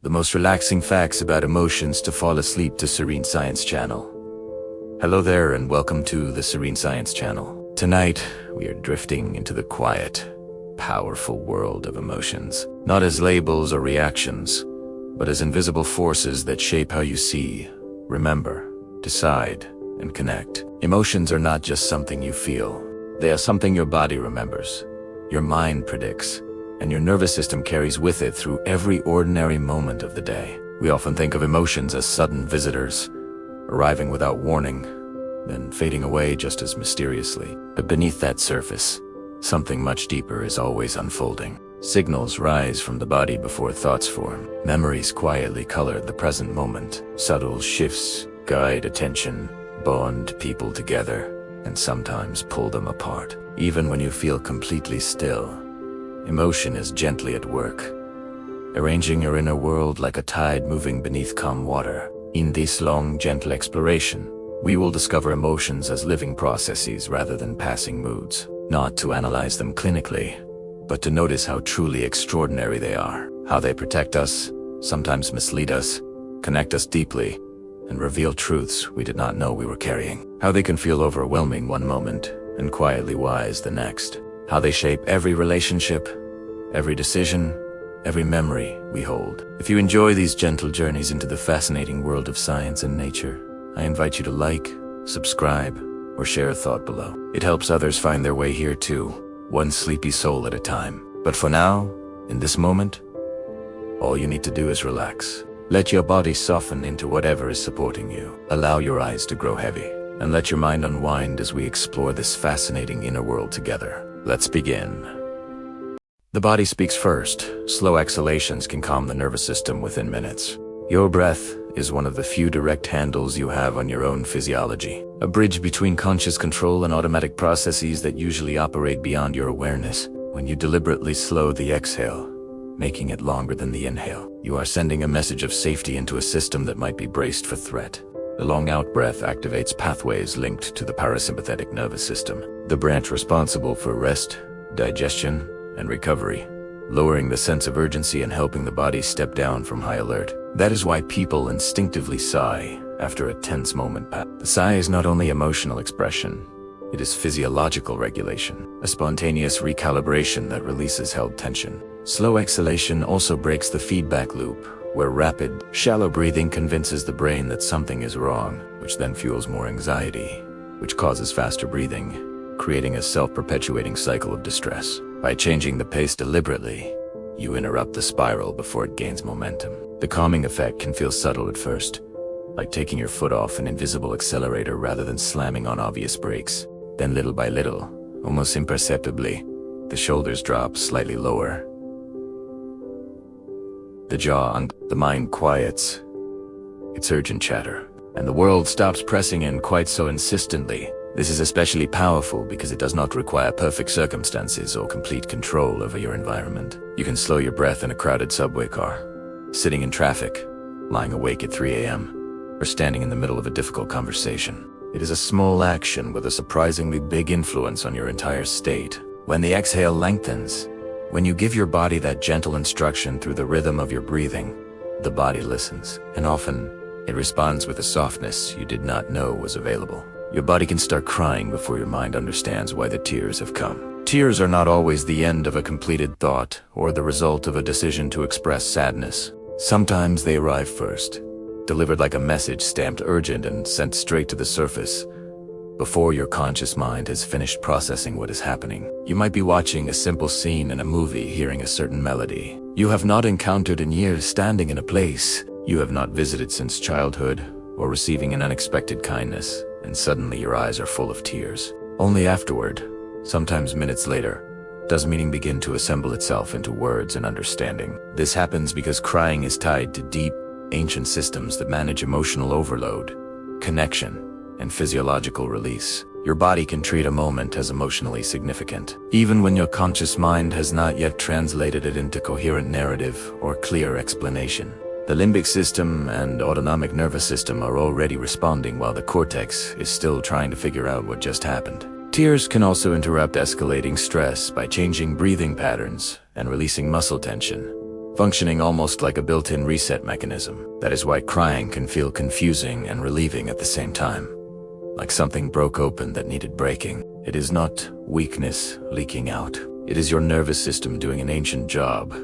the most relaxing facts about emotions to fall asleep to Serene Science channel. Hello there and welcome to the Serene Science channel. Tonight, we are drifting into the quiet, powerful world of emotions. Not as labels or reactions, but as invisible forces that shape how you see, remember, decide, and connect. Emotions are not just something you feel. They are something your body remembers, your mind predicts, and your nervous system carries with it through every ordinary moment of the day. We often think of emotions as sudden visitors, arriving without warning, then fading away just as mysteriously. But beneath that surface, something much deeper is always unfolding. Signals rise from the body before thoughts form. Memories quietly color the present moment. Subtle shifts guide attention, bond people together, and sometimes pull them apart. Even when you feel completely still, emotion is gently at work, arranging your inner world like a tide moving beneath calm water. In this long, gentle exploration, we will discover emotions as living processes rather than passing moods. Not to analyze them clinically, but to notice how truly extraordinary they are. How they protect us, sometimes mislead us, connect us deeply, and reveal truths we did not know we were carrying. How they can feel overwhelming one moment and quietly wise the next. How they shape every relationship, every decision, every memory we hold. If you enjoy these gentle journeys into the fascinating world of science and nature, I invite you to like, subscribe, or share a thought below. It helps others find their way here too, one sleepy soul at a time. But for now, in this moment, all you need to do is relax. Let your body soften into whatever is supporting you. Allow your eyes to grow heavy, and let your mind unwind as we explore this fascinating inner world together. Let's begin. The body speaks first. Slow exhalations can calm the nervous system within minutes. Your breath is one of the few direct handles you have on your own physiology, a bridge between conscious control and automatic processes that usually operate beyond your awareness. When you deliberately slow the exhale, making it longer than the inhale, you are sending a message of safety into a system that might be braced for threat. The long out breath activates pathways linked to the parasympathetic nervous system, the branch responsible for rest, digestion, and recovery, lowering the sense of urgency and helping the body step down from high alert. That is why people instinctively sigh after a tense moment pass. The sigh is not only emotional expression, it is physiological regulation, a spontaneous recalibration that releases held tension. Slow exhalation also breaks the feedback loop, where rapid, shallow breathing convinces the brain that something is wrong, which then fuels more anxiety, which causes faster breathing, creating a self-perpetuating cycle of distress. By changing the pace deliberately, you interrupt the spiral before it gains momentum. The calming effect can feel subtle at first, like taking your foot off an invisible accelerator rather than slamming on obvious brakes. Then little by little, almost imperceptibly, the shoulders drop slightly lower. The jaw, the mind quiets its urgent chatter, and the world stops pressing in quite so insistently. This is especially powerful because it does not require perfect circumstances or complete control over your environment. You can slow your breath in a crowded subway car, sitting in traffic, lying awake at 3 a.m., or standing in the middle of a difficult conversation. It is a small action with a surprisingly big influence on your entire state. When the exhale lengthens, when you give your body that gentle instruction through the rhythm of your breathing, the body listens, and often it responds with a softness you did not know was available. Your body can start crying before your mind understands why the tears have come. Tears are not always the end of a completed thought or the result of a decision to express sadness. Sometimes they arrive first, delivered like a message stamped urgent and sent straight to the surface, before your conscious mind has finished processing what is happening. You might be watching a simple scene in a movie, hearing a certain melody you have not encountered in years, standing in a place you have not visited since childhood, or receiving an unexpected kindness, and suddenly your eyes are full of tears. Only afterward, sometimes minutes later, does meaning begin to assemble itself into words and understanding. This happens because crying is tied to deep, ancient systems that manage emotional overload, connection, and physiological release. Your body can treat a moment as emotionally significant, even when your conscious mind has not yet translated it into coherent narrative or clear explanation. The limbic system and autonomic nervous system are already responding while the cortex is still trying to figure out what just happened. Tears can also interrupt escalating stress by changing breathing patterns and releasing muscle tension, functioning almost like a built-in reset mechanism. That is why crying can feel confusing and relieving at the same time, like something broke open that needed breaking. It is not weakness leaking out. It is your nervous system doing an ancient job,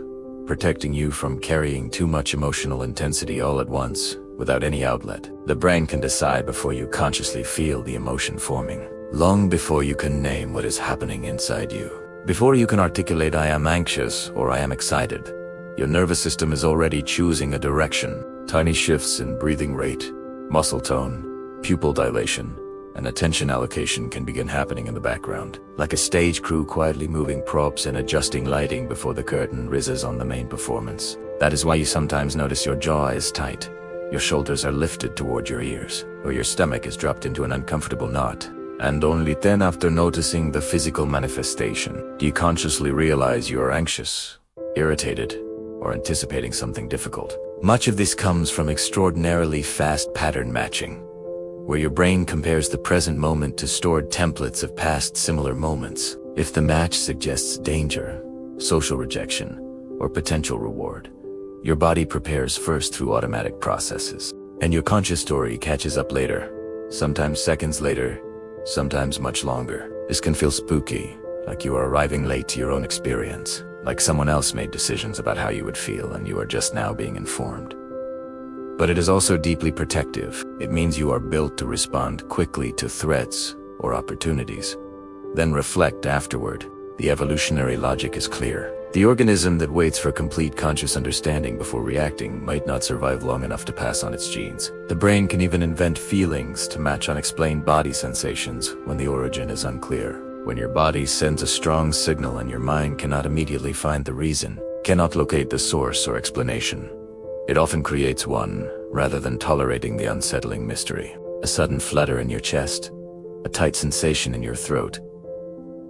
protecting you from carrying too much emotional intensity all at once, without any outlet. The brain can decide before you consciously feel the emotion forming, long before you can name what is happening inside you. Before you can articulate "I am anxious" or "I am excited," your nervous system is already choosing a direction. Tiny shifts in breathing rate, muscle tone, pupil dilation, and attention allocation can begin happening in the background, like a stage crew quietly moving props and adjusting lighting before the curtain rises on the main performance. That is why you sometimes notice your jaw is tight, your shoulders are lifted toward your ears, or your stomach is dropped into an uncomfortable knot. And only then, after noticing the physical manifestation, do you consciously realize you are anxious, irritated, or anticipating something difficult. Much of this comes from extraordinarily fast pattern matching, where your brain compares the present moment to stored templates of past similar moments. If the match suggests danger, social rejection, or potential reward, your body prepares first through automatic processes, and your conscious story catches up later, sometimes seconds later, sometimes much longer. This can feel spooky, like you are arriving late to your own experience, like someone else made decisions about how you would feel and you are just now being informed. But it is also deeply protective. It means you are built to respond quickly to threats or opportunities, then reflect afterward. The evolutionary logic is clear. The organism that waits for complete conscious understanding before reacting might not survive long enough to pass on its genes. The brain can even invent feelings to match unexplained body sensations when the origin is unclear. When your body sends a strong signal and your mind cannot immediately find the reason, cannot locate the source or explanation, it often creates one, rather than tolerating the unsettling mystery. A sudden flutter in your chest, a tight sensation in your throat,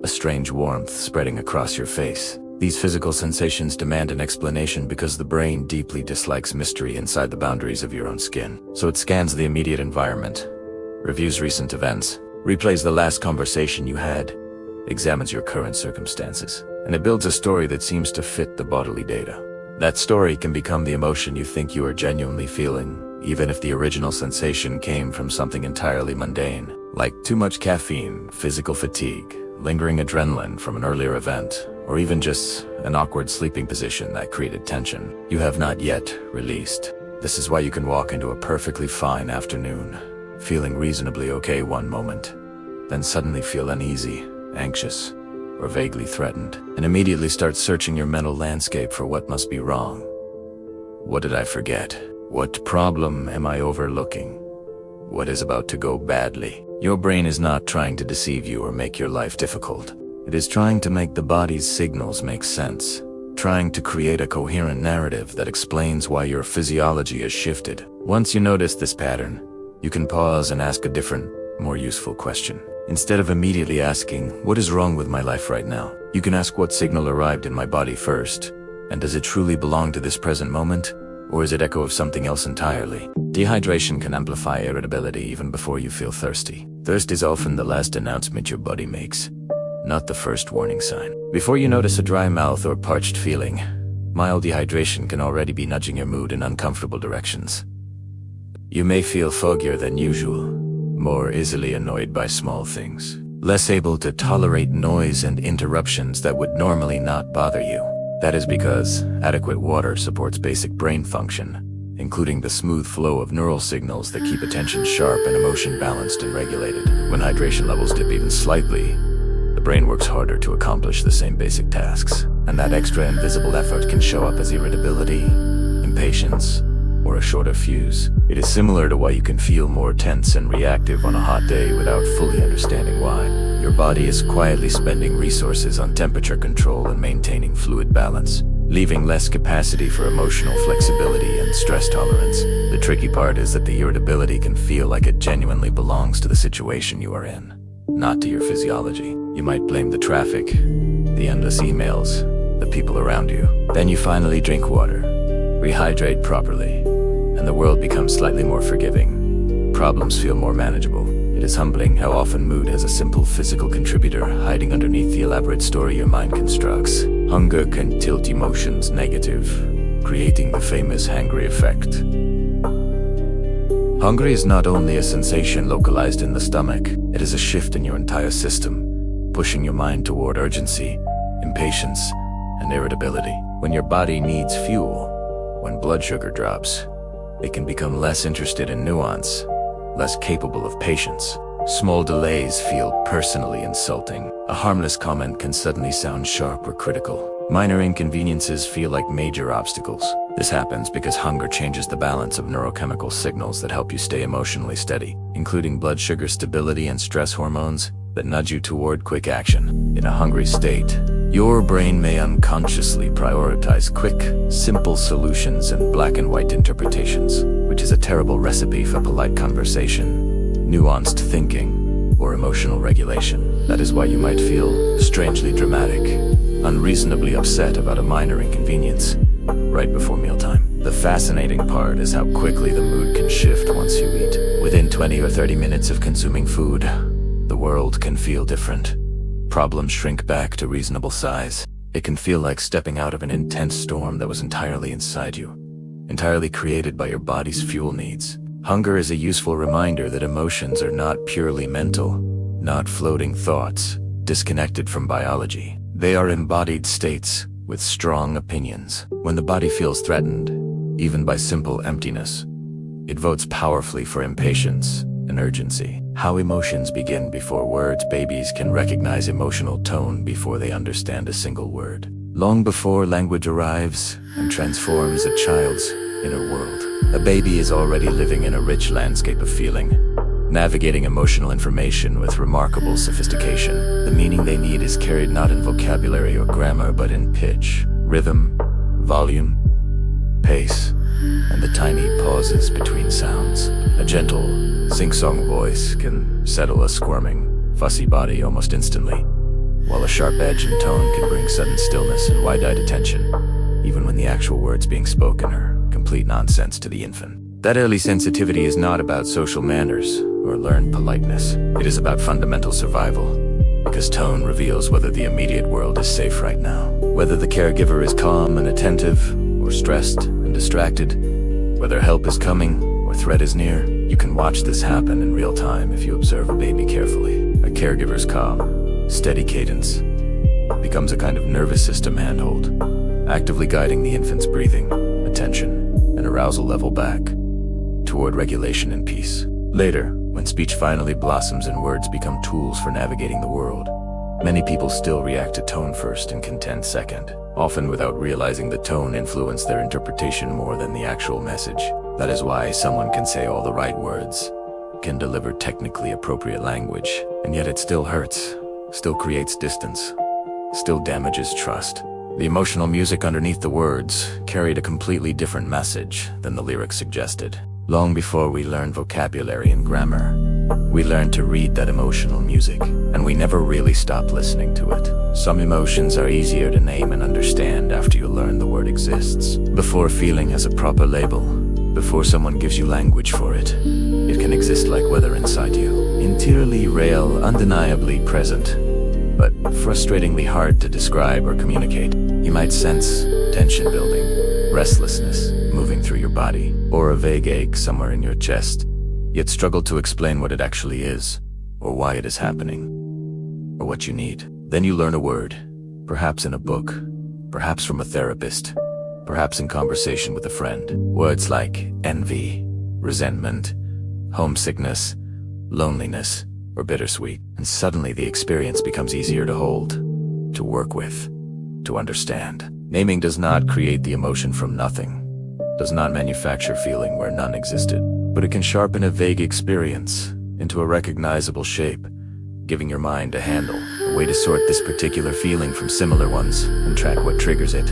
a strange warmth spreading across your face. These physical sensations demand an explanation because the brain deeply dislikes mystery inside the boundaries of your own skin. So it scans the immediate environment, reviews recent events, replays the last conversation you had, examines your current circumstances, and it builds a story that seems to fit the bodily data. That story can become the emotion you think you are genuinely feeling, even if the original sensation came from something entirely mundane, like too much caffeine, physical fatigue, lingering adrenaline from an earlier event, or even just an awkward sleeping position that created tension you have not yet released. This is why you can walk into a perfectly fine afternoon, feeling reasonably okay one moment, then suddenly feel uneasy, anxious, or vaguely threatened, and immediately start searching your mental landscape for what must be wrong. What did I forget? What problem am I overlooking? What is about to go badly? Your brain is not trying to deceive you or make your life difficult. It is trying to make the body's signals make sense, trying to create a coherent narrative that explains why your physiology has shifted. Once you notice this pattern, you can pause and ask a different, more useful question. Instead of immediately asking, "What is wrong with my life right now?" you can ask, "What signal arrived in my body first? And does it truly belong to this present moment? Or is it echo of something else entirely?" Dehydration can amplify irritability even before you feel thirsty. Thirst is often the last announcement your body makes, not the first warning sign. Before you notice a dry mouth or parched feeling, mild dehydration can already be nudging your mood in uncomfortable directions. You may feel foggier than usual, more easily annoyed by small things, less able to tolerate noise and interruptions that would normally not bother you. That is because adequate water supports basic brain function, including the smooth flow of neural signals that keep attention sharp and emotion balanced and regulated. When hydration levels dip even slightly, the brain works harder to accomplish the same basic tasks, and that extra invisible effort can show up as irritability, impatience, or a shorter fuse. It is similar to why you can feel more tense and reactive on a hot day without fully understanding why. Your body is quietly spending resources on temperature control and maintaining fluid balance, leaving less capacity for emotional flexibility and stress tolerance. The tricky part is that the irritability can feel like it genuinely belongs to the situation you are in, not to your physiology. You might blame the traffic, the endless emails, the people around you. Then you finally drink water, rehydrate properly, and the world becomes slightly more forgiving. Problems feel more manageable. It is humbling how often mood has a simple physical contributor hiding underneath the elaborate story your mind constructs. Hunger can tilt emotions negative, creating the famous hangry effect. Hungry is not only a sensation localized in the stomach, it is a shift in your entire system, pushing your mind toward urgency, impatience, and irritability. When your body needs fuel, when blood sugar drops, it can become less interested in nuance, less capable of patience. Small delays feel personally insulting. A harmless comment can suddenly sound sharp or critical. Minor inconveniences feel like major obstacles. This happens because hunger changes the balance of neurochemical signals that help you stay emotionally steady, including blood sugar stability and stress hormones that nudge you toward quick action. In a hungry state, your brain may unconsciously prioritize quick, simple solutions and black and white interpretations, which is a terrible recipe for polite conversation, nuanced thinking, or emotional regulation. That is why you might feel strangely dramatic, unreasonably upset about a minor inconvenience right before mealtime. The fascinating part is how quickly the mood can shift once you eat. Within 20 or 30 minutes of consuming food, the world can feel different. Problems shrink back to reasonable size. It can feel like stepping out of an intense storm that was entirely inside you, entirely created by your body's fuel needs. Hunger is a useful reminder that emotions are not purely mental, not floating thoughts, disconnected from biology. They are embodied states with strong opinions. When the body feels threatened, even by simple emptiness, it votes powerfully for impatience and urgency. How emotions begin before words. Babies can recognize emotional tone before they understand a single word. Long before language arrives and transforms a child's inner world, a baby is already living in a rich landscape of feeling, navigating emotional information with remarkable sophistication. The meaning they need is carried not in vocabulary or grammar, but in pitch, rhythm, volume, pace, and the tiny pauses between sounds. A gentle, sing-song voice can settle a squirming, fussy body almost instantly, while a sharp edge and tone can bring sudden stillness and wide-eyed attention, even when the actual words being spoken are complete nonsense to the infant. That early sensitivity is not about social manners or learned politeness. It is about fundamental survival, because tone reveals whether the immediate world is safe right now, whether the caregiver is calm and attentive, or stressed and distracted, whether help is coming or threat is near. You can watch this happen in real time if you observe a baby carefully. A caregiver's calm, steady cadence becomes a kind of nervous system handhold, actively guiding the infant's breathing, attention, and arousal level back toward regulation and peace. Later, when speech finally blossoms and words become tools for navigating the world, many people still react to tone first and content second, often without realizing the tone influenced their interpretation more than the actual message. That is why someone can say all the right words, can deliver technically appropriate language, and yet it still hurts, still creates distance, still damages trust. The emotional music underneath the words carried a completely different message than the lyrics suggested. Long before we learned vocabulary and grammar, we learned to read that emotional music, and we never really stopped listening to it. Some emotions are easier to name and understand after you learn the word exists. Before feeling has a proper label, before someone gives you language for it, it can exist like weather inside you. Interiorly real, undeniably present, but frustratingly hard to describe or communicate. You might sense tension building, restlessness moving through your body, or a vague ache somewhere in your chest, yet struggle to explain what it actually is, or why it is happening, or what you need. Then you learn a word, perhaps in a book, perhaps from a therapist, perhaps in conversation with a friend. Words like envy, resentment, homesickness, loneliness, or bittersweet. And suddenly the experience becomes easier to hold, to work with, to understand. Naming does not create the emotion from nothing, does not manufacture feeling where none existed, but it can sharpen a vague experience into a recognizable shape, giving your mind a handle, a way to sort this particular feeling from similar ones and track what triggers it,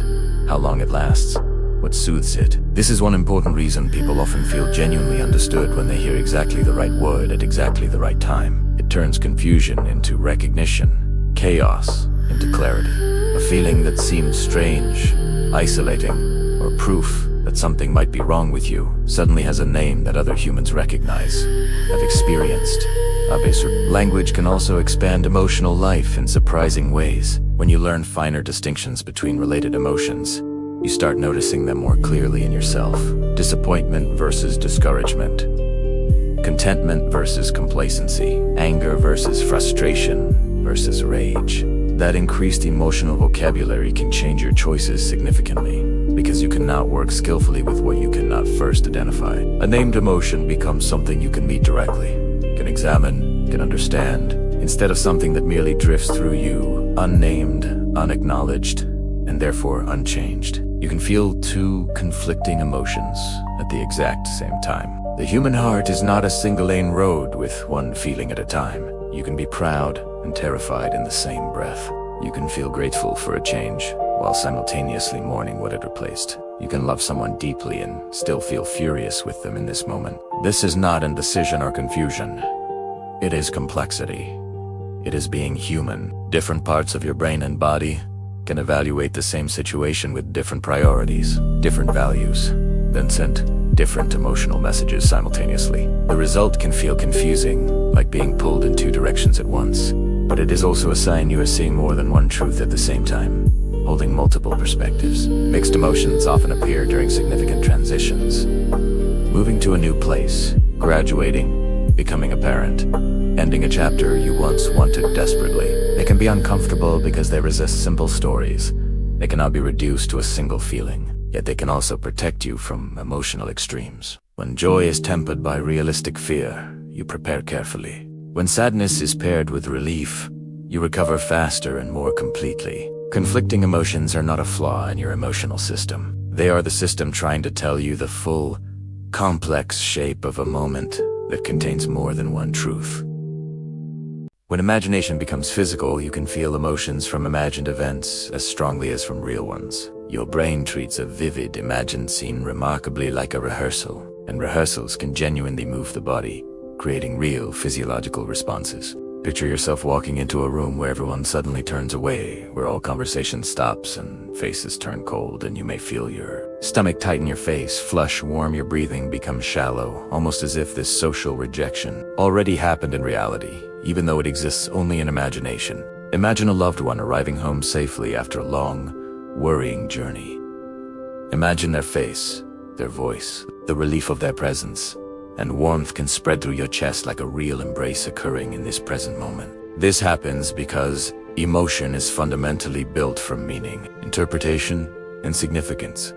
how long it lasts, what soothes it. This is one important reason people often feel genuinely understood when they hear exactly the right word at exactly the right time. It turns confusion into recognition, chaos into clarity. A feeling that seemed strange, isolating, or proof that something might be wrong with you suddenly has a name that other humans recognize, have experienced. Language can also expand emotional life in surprising ways. When you learn finer distinctions between related emotions, you start noticing them more clearly in yourself. Disappointment versus discouragement. Contentment versus complacency. Anger versus frustration versus rage. That increased emotional vocabulary can change your choices significantly, because you can now work skillfully with what you cannot first identify. A named emotion becomes something you can meet directly, can examine, can understand, instead of something that merely drifts through you, unnamed, unacknowledged, and therefore unchanged. You can feel two conflicting emotions at the exact same time. The human heart is not a single-lane road with one feeling at a time. You can be proud and terrified in the same breath. You can feel grateful for a change while simultaneously mourning what it replaced. You can love someone deeply and still feel furious with them in this moment. This is not indecision or confusion. It is complexity. It is being human. Different parts of your brain and body can evaluate the same situation with different priorities, different values, then send different emotional messages simultaneously. The result can feel confusing, like being pulled in two directions at once, but it is also a sign you are seeing more than one truth at the same time, holding multiple perspectives. Mixed emotions often appear during significant transitions. Moving to a new place, graduating, becoming a parent, ending a chapter you once wanted desperately. They can be uncomfortable because they resist simple stories. They cannot be reduced to a single feeling. Yet they can also protect you from emotional extremes. When joy is tempered by realistic fear, you prepare carefully. When sadness is paired with relief, you recover faster and more completely. Conflicting emotions are not a flaw in your emotional system. They are the system trying to tell you the full, complex shape of a moment that contains more than one truth. When imagination becomes physical, you can feel emotions from imagined events as strongly as from real ones. Your brain treats a vivid, imagined scene remarkably like a rehearsal, and rehearsals can genuinely move the body, creating real physiological responses. Picture yourself walking into a room where everyone suddenly turns away, where all conversation stops and faces turn cold, and you may feel your stomach tighten, your face flush, warm, your breathing becomes shallow, almost as if this social rejection already happened in reality, even though it exists only in imagination. Imagine a loved one arriving home safely after a long, worrying journey. Imagine their face, their voice, the relief of their presence, and warmth can spread through your chest like a real embrace occurring in this present moment. This happens because emotion is fundamentally built from meaning, interpretation, and significance,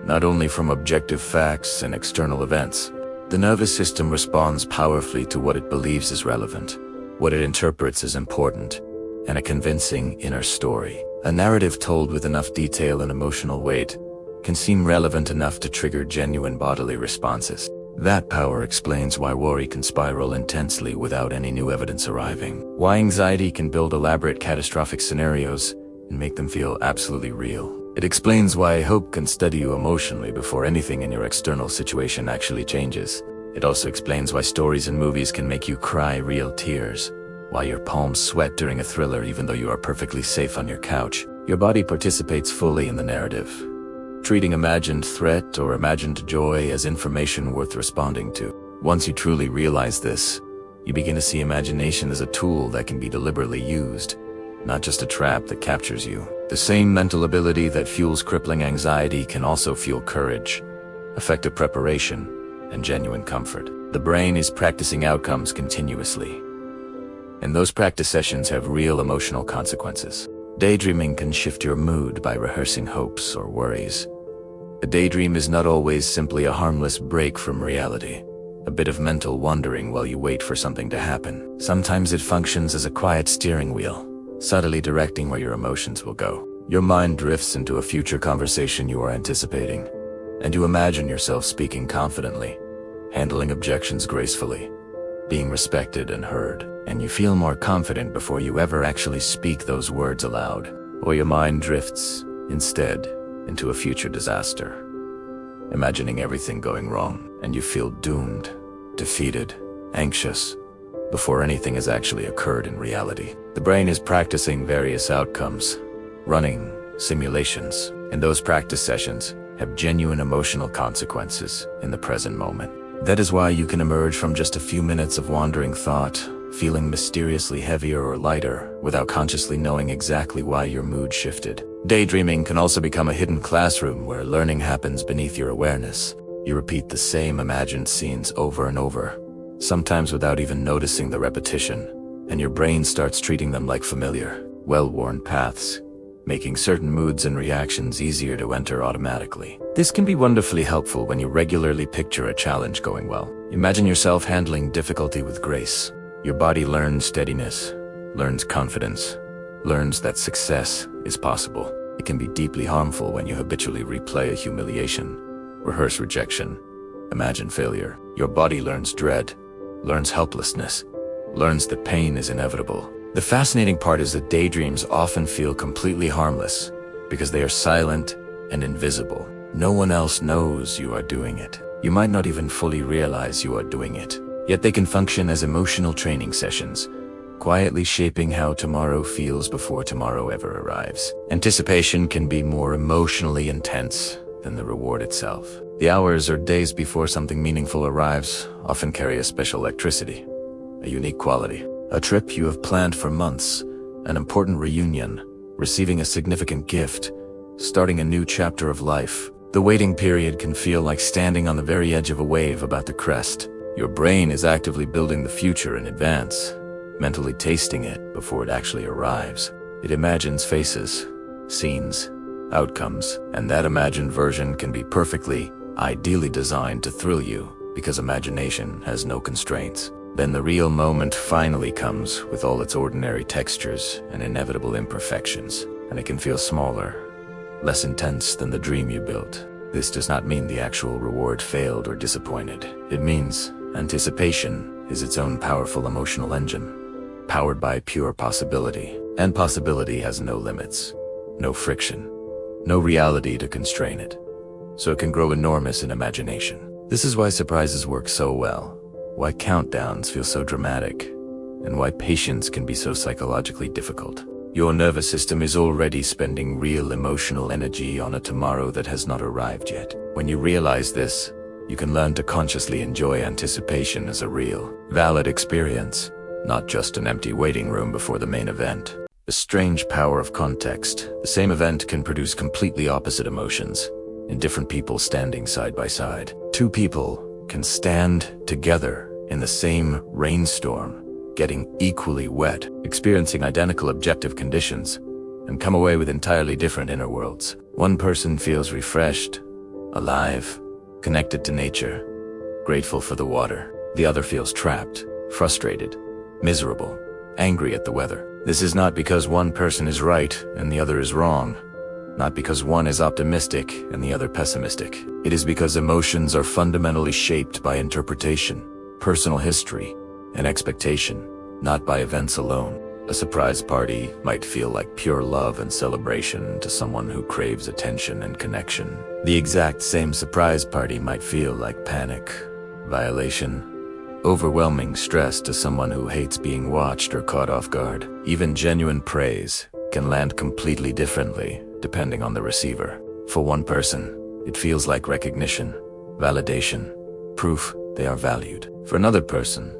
not only from objective facts and external events. The nervous system responds powerfully to what it believes is relevant, what it interprets as important, and a convincing inner story. A narrative told with enough detail and emotional weight can seem relevant enough to trigger genuine bodily responses. That power explains why worry can spiral intensely without any new evidence arriving, why anxiety can build elaborate catastrophic scenarios and make them feel absolutely real. It explains why hope can steady you emotionally before anything in your external situation actually changes. It also explains why stories and movies can make you cry real tears, why your palms sweat during a thriller even though you are perfectly safe on your couch. Your body participates fully in the narrative, treating imagined threat or imagined joy as information worth responding to. Once you truly realize this, you begin to see imagination as a tool that can be deliberately used, not just a trap that captures you. The same mental ability that fuels crippling anxiety can also fuel courage, effective preparation, and genuine comfort. The brain is practicing outcomes continuously, and those practice sessions have real emotional consequences. Daydreaming can shift your mood by rehearsing hopes or worries. A daydream is not always simply a harmless break from reality, a bit of mental wandering while you wait for something to happen. Sometimes it functions as a quiet steering wheel, subtly directing where your emotions will go. Your mind drifts into a future conversation you are anticipating, and you imagine yourself speaking confidently, handling objections gracefully, being respected and heard, and you feel more confident before you ever actually speak those words aloud. Or your mind drifts, instead, into a future disaster, imagining everything going wrong, and you feel doomed, defeated, anxious, before anything has actually occurred in reality. The brain is practicing various outcomes, running simulations, and those practice sessions have genuine emotional consequences in the present moment. That is why you can emerge from just a few minutes of wandering thought feeling mysteriously heavier or lighter without consciously knowing exactly why your mood shifted. Daydreaming can also become a hidden classroom where learning happens beneath your awareness. You repeat the same imagined scenes over and over, sometimes without even noticing the repetition, and your brain starts treating them like familiar, well-worn paths, making certain moods and reactions easier to enter automatically. This can be wonderfully helpful when you regularly picture a challenge going well. Imagine yourself handling difficulty with grace. Your body learns steadiness, learns confidence, learns that success is possible. It can be deeply harmful when you habitually replay a humiliation, rehearse rejection, imagine failure. Your body learns dread, learns helplessness, learns that pain is inevitable. The fascinating part is that daydreams often feel completely harmless because they are silent and invisible. No one else knows you are doing it. You might not even fully realize you are doing it. Yet they can function as emotional training sessions, quietly shaping how tomorrow feels before tomorrow ever arrives. Anticipation can be more emotionally intense than the reward itself. The hours or days before something meaningful arrives often carry a special electricity, a unique quality. A trip you have planned for months, an important reunion, receiving a significant gift, starting a new chapter of life. The waiting period can feel like standing on the very edge of a wave about to crest. Your brain is actively building the future in advance, mentally tasting it before it actually arrives. It imagines faces, scenes, outcomes, and that imagined version can be perfectly, ideally designed to thrill you because imagination has no constraints. Then the real moment finally comes with all its ordinary textures and inevitable imperfections, and it can feel smaller, less intense than the dream you built. This does not mean the actual reward failed or disappointed. It means anticipation is its own powerful emotional engine, powered by pure possibility. And possibility has no limits, no friction, no reality to constrain it. So it can grow enormous in imagination. This is why surprises work so well, why countdowns feel so dramatic, and why patience can be so psychologically difficult. Your nervous system is already spending real emotional energy on a tomorrow that has not arrived yet. When you realize this, you can learn to consciously enjoy anticipation as a real, valid experience, not just an empty waiting room before the main event. The strange power of context. The same event can produce completely opposite emotions in different people standing side by side. Two people can stand together in the same rainstorm, getting equally wet, experiencing identical objective conditions, and come away with entirely different inner worlds. One person feels refreshed, alive, connected to nature, grateful for the water. The other feels trapped, frustrated, miserable, angry at the weather. This is not because one person is right and the other is wrong, not because one is optimistic and the other pessimistic. It is because emotions are fundamentally shaped by interpretation, personal history, and expectation, not by events alone. A surprise party might feel like pure love and celebration to someone who craves attention and connection. The exact same surprise party might feel like panic, violation, overwhelming stress to someone who hates being watched or caught off guard. Even genuine praise can land completely differently depending on the receiver. For one person, it feels like recognition, validation, proof they are valued. For another person,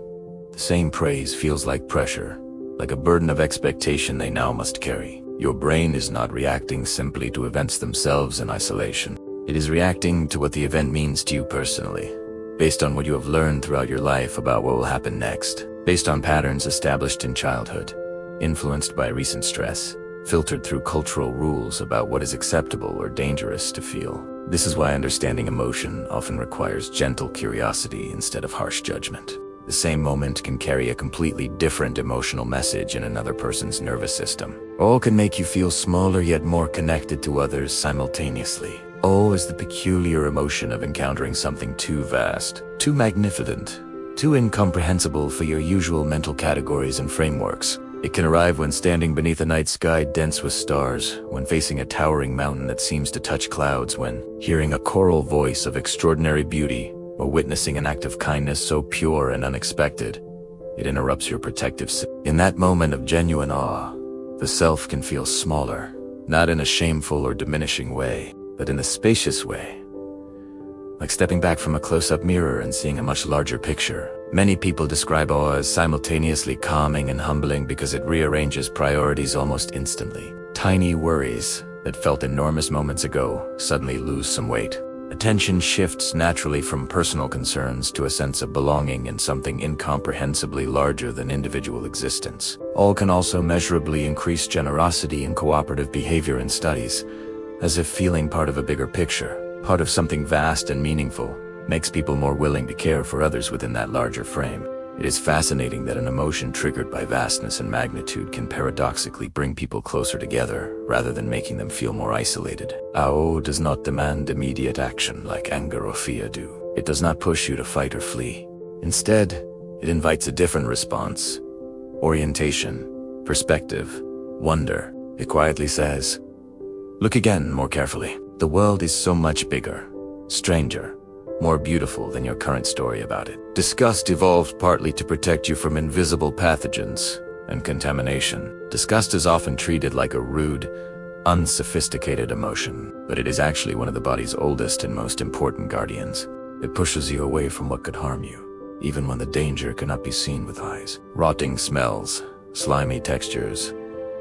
the same praise feels like pressure, like a burden of expectation they now must carry. Your brain is not reacting simply to events themselves in isolation. It is reacting to what the event means to you personally, based on what you have learned throughout your life about what will happen next, based on patterns established in childhood, influenced by recent stress, filtered through cultural rules about what is acceptable or dangerous to feel. This is why understanding emotion often requires gentle curiosity instead of harsh judgment. The same moment can carry a completely different emotional message in another person's nervous system. All can make you feel smaller yet more connected to others simultaneously. Awe is the peculiar emotion of encountering something too vast, too magnificent, too incomprehensible for your usual mental categories and frameworks. It can arrive when standing beneath a night sky dense with stars, when facing a towering mountain that seems to touch clouds, when hearing a choral voice of extraordinary beauty, or witnessing an act of kindness so pure and unexpected, it interrupts your protective system. In that moment of genuine awe, the self can feel smaller, not in a shameful or diminishing way, but in a spacious way. like stepping back from a close-up mirror and seeing a much larger picture. Many people describe awe as simultaneously calming and humbling because it rearranges priorities almost instantly. Tiny worries that felt enormous moments ago suddenly lose some weight. Attention shifts naturally from personal concerns to a sense of belonging in something incomprehensibly larger than individual existence. Awe can also measurably increase generosity and cooperative behavior in studies, as if feeling part of a bigger picture, part of something vast and meaningful, makes people more willing to care for others within that larger frame. It is fascinating that an emotion triggered by vastness and magnitude can paradoxically bring people closer together, rather than making them feel more isolated. Awe does not demand immediate action like anger or fear do. It does not push you to fight or flee. Instead, it invites a different response. Orientation, perspective, wonder. It quietly says, "Look again more carefully. The world is so much bigger, stranger, more beautiful than your current story about it." Disgust evolved partly to protect you from invisible pathogens and contamination. Disgust is often treated like a rude, unsophisticated emotion, but it is actually one of the body's oldest and most important guardians. It pushes you away from what could harm you, even when the danger cannot be seen with eyes. Rotting smells, slimy textures,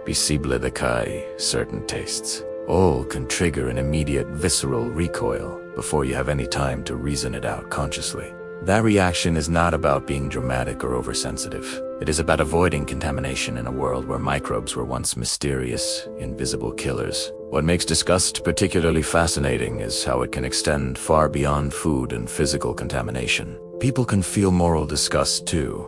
besiblidicai, certain tastes. All can trigger an immediate visceral recoil before you have any time to reason it out consciously. That reaction is not about being dramatic or oversensitive. It is about avoiding contamination in a world where microbes were once mysterious, invisible killers. What makes disgust particularly fascinating is how it can extend far beyond food and physical contamination. People can feel moral disgust too,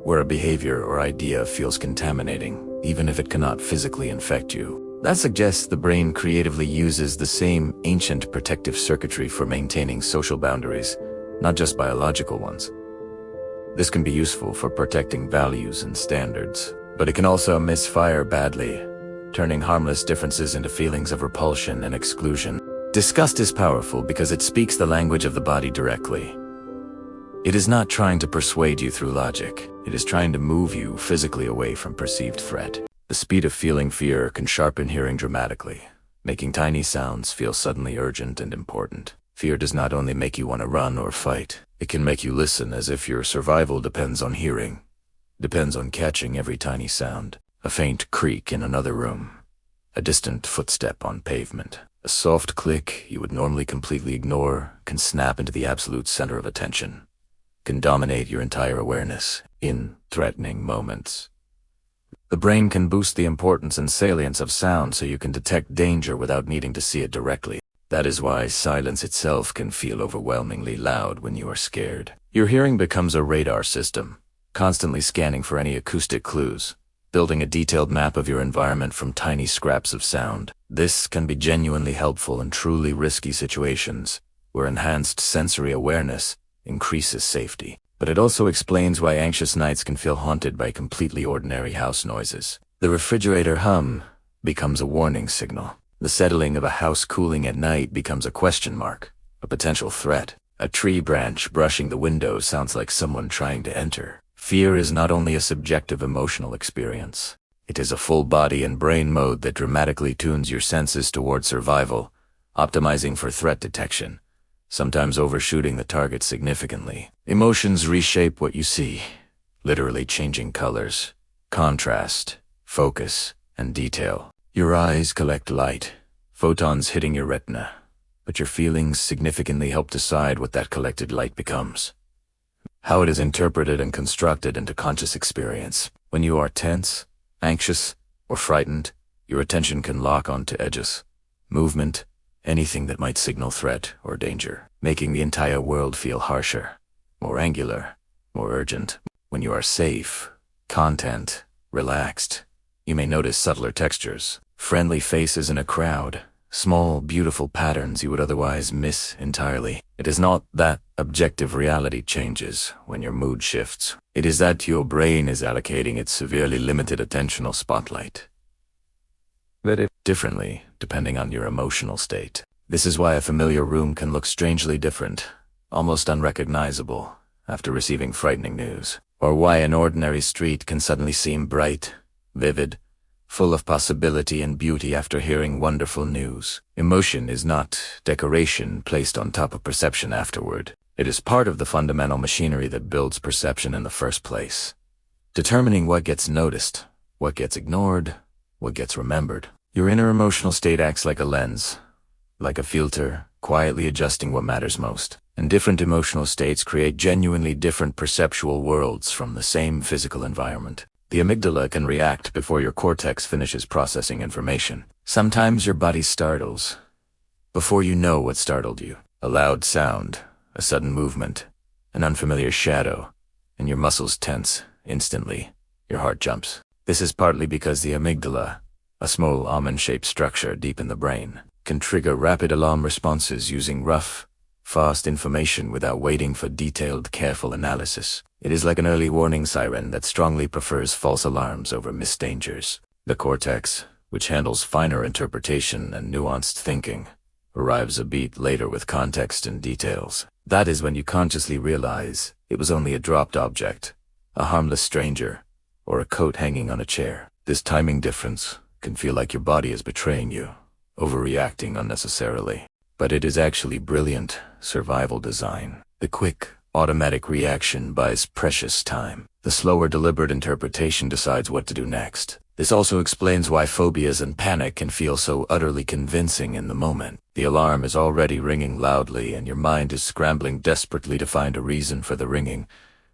where a behavior or idea feels contaminating, even if it cannot physically infect you. That suggests the brain creatively uses the same ancient protective circuitry for maintaining social boundaries, not just biological ones. This can be useful for protecting values and standards, but it can also misfire badly, turning harmless differences into feelings of repulsion and exclusion. Disgust is powerful because it speaks the language of the body directly. It is not trying to persuade you through logic. It is trying to move you physically away from perceived threat. The speed of feeling fear can sharpen hearing dramatically, making tiny sounds feel suddenly urgent and important. Fear does not only make you want to run or fight, it can make you listen as if your survival depends on hearing, depends on catching every tiny sound. A faint creak in another room, a distant footstep on pavement, a soft click you would normally completely ignore can snap into the absolute center of attention, can dominate your entire awareness in threatening moments. The brain can boost the importance and salience of sound so you can detect danger without needing to see it directly. That is why silence itself can feel overwhelmingly loud when you are scared. Your hearing becomes a radar system, constantly scanning for any acoustic clues, building a detailed map of your environment from tiny scraps of sound. This can be genuinely helpful in truly risky situations, where enhanced sensory awareness increases safety. But it also explains why anxious nights can feel haunted by completely ordinary house noises. The refrigerator hum becomes a warning signal. The settling of a house cooling at night becomes a question mark, a potential threat. A tree branch brushing the window sounds like someone trying to enter. Fear is not only a subjective emotional experience. It is a full body and brain mode that dramatically tunes your senses toward survival, optimizing for threat detection, sometimes overshooting the target significantly. Emotions reshape what you see, literally changing colors, contrast, focus, and detail. Your eyes collect light, photons hitting your retina, but your feelings significantly help decide what that collected light becomes, how it is interpreted and constructed into conscious experience. When you are tense, anxious, or frightened, your attention can lock onto edges, movement, anything that might signal threat or danger, making the entire world feel harsher, more angular, more urgent. When you are safe, content, relaxed, you may notice subtler textures, friendly faces in a crowd, small, beautiful patterns you would otherwise miss entirely. It is not that objective reality changes when your mood shifts. It is that your brain is allocating its severely limited attentional spotlight differently depending on your emotional state. This is why a familiar room can look strangely different, almost unrecognizable, after receiving frightening news, or why an ordinary street can suddenly seem bright, vivid, full of possibility and beauty after hearing wonderful news. Emotion is not decoration placed on top of perception afterward. It is part of the fundamental machinery that builds perception in the first place, determining what gets noticed, what gets ignored, what gets remembered. Your inner emotional state acts like a lens, like a filter, quietly adjusting what matters most. And different emotional states create genuinely different perceptual worlds from the same physical environment. The amygdala can react before your cortex finishes processing information. Sometimes your body startles before you know what startled you. A loud sound, a sudden movement, an unfamiliar shadow, and your muscles tense. Instantly, your heart jumps. This is partly because the amygdala, a small almond-shaped structure deep in the brain, can trigger rapid alarm responses using rough, fast information without waiting for detailed, careful analysis. It is like an early warning siren that strongly prefers false alarms over missed dangers. The cortex, which handles finer interpretation and nuanced thinking, arrives a beat later with context and details. That is when you consciously realize it was only a dropped object, a harmless stranger, or a coat hanging on a chair. This timing difference can feel like your body is betraying you, overreacting unnecessarily. But it is actually brilliant survival design. The quick, automatic reaction buys precious time. The slower, deliberate interpretation decides what to do next. This also explains why phobias and panic can feel so utterly convincing in the moment. The alarm is already ringing loudly, and your mind is scrambling desperately to find a reason for the ringing,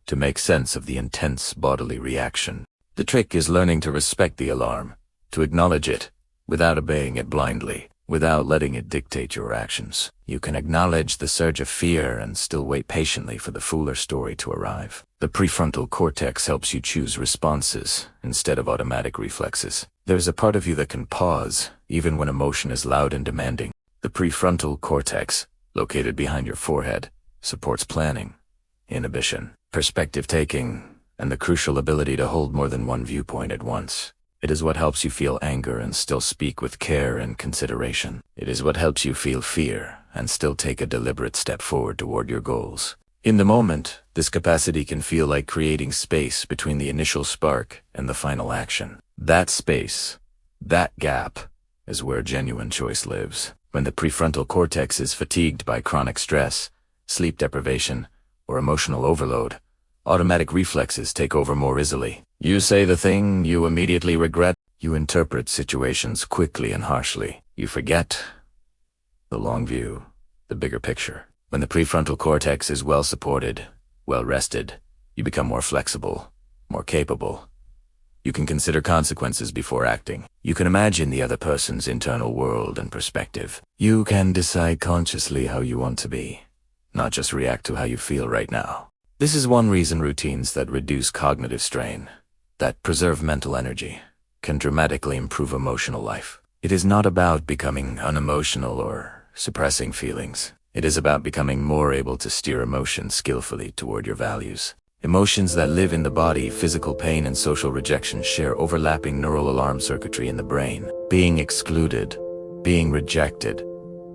to make sense of the intense bodily reaction. The trick is learning to respect the alarm, to acknowledge it, without obeying it blindly, without letting it dictate your actions. You can acknowledge the surge of fear and still wait patiently for the fuller story to arrive. The prefrontal cortex helps you choose responses instead of automatic reflexes. There's a part of you that can pause, even when emotion is loud and demanding. The prefrontal cortex, located behind your forehead, supports planning, inhibition, perspective taking, and the crucial ability to hold more than one viewpoint at once. It is what helps you feel anger and still speak with care and consideration. It is what helps you feel fear and still take a deliberate step forward toward your goals. In the moment, this capacity can feel like creating space between the initial spark and the final action. That space, that gap, is where genuine choice lives. When the prefrontal cortex is fatigued by chronic stress, sleep deprivation, or emotional overload, automatic reflexes take over more easily. You say the thing you immediately regret. You interpret situations quickly and harshly. You forget the long view, the bigger picture. When the prefrontal cortex is well supported, well rested, you become more flexible, more capable. You can consider consequences before acting. You can imagine the other person's internal world and perspective. You can decide consciously how you want to be, not just react to how you feel right now. This is one reason routines that reduce cognitive strain, that preserve mental energy, can dramatically improve emotional life. It is not about becoming unemotional or suppressing feelings. It is about becoming more able to steer emotions skillfully toward your values. Emotions that live in the body, physical pain and social rejection, share overlapping neural alarm circuitry in the brain. Being excluded, being rejected,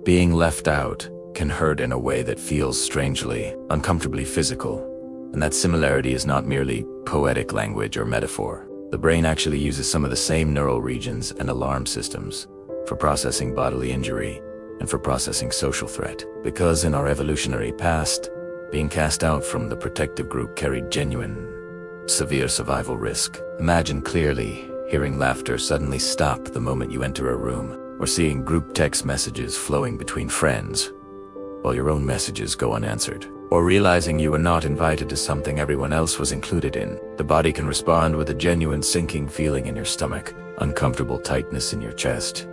being left out can hurt in a way that feels strangely, uncomfortably physical. And that similarity is not merely poetic language or metaphor. The brain actually uses some of the same neural regions and alarm systems for processing bodily injury and for processing social threat. Because in our evolutionary past, being cast out from the protective group carried genuine, severe survival risk. Imagine clearly hearing laughter suddenly stop the moment you enter a room, or seeing group text messages flowing between friends while your own messages go unanswered, or realizing you were not invited to something everyone else was included in. The body can respond with a genuine sinking feeling in your stomach, uncomfortable tightness in your chest,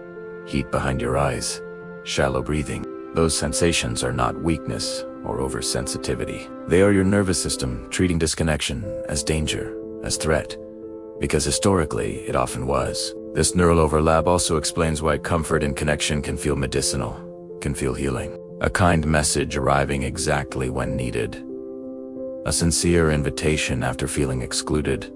heat behind your eyes, shallow breathing. Those sensations are not weakness or oversensitivity. They are your nervous system treating disconnection as danger, as threat, because historically it often was. This neural overlap also explains why comfort and connection can feel medicinal, can feel healing. A kind message arriving exactly when needed. A sincere invitation after feeling excluded.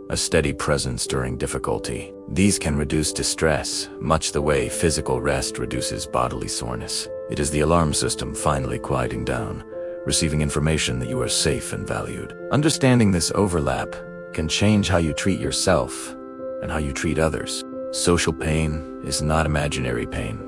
A steady presence during difficulty. These can reduce distress, much the way physical rest reduces bodily soreness. It is the alarm system finally quieting down, receiving information that you are safe and valued. Understanding this overlap can change how you treat yourself and how you treat others. Social pain is not imaginary pain.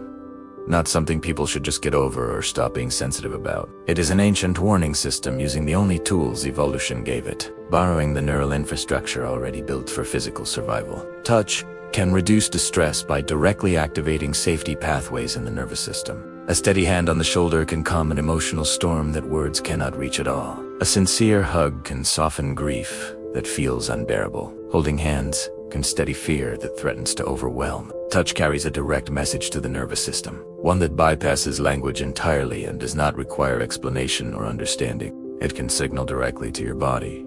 Not something people should just get over or stop being sensitive about. It is an ancient warning system using the only tools evolution gave it, borrowing the neural infrastructure already built for physical survival. Touch can reduce distress by directly activating safety pathways in the nervous system. A steady hand on the shoulder can calm an emotional storm that words cannot reach at all. A sincere hug can soften grief that feels unbearable. Holding hands can steady fear that threatens to overwhelm. Touch carries a direct message to the nervous system, one that bypasses language entirely and does not require explanation or understanding. It can signal directly to your body.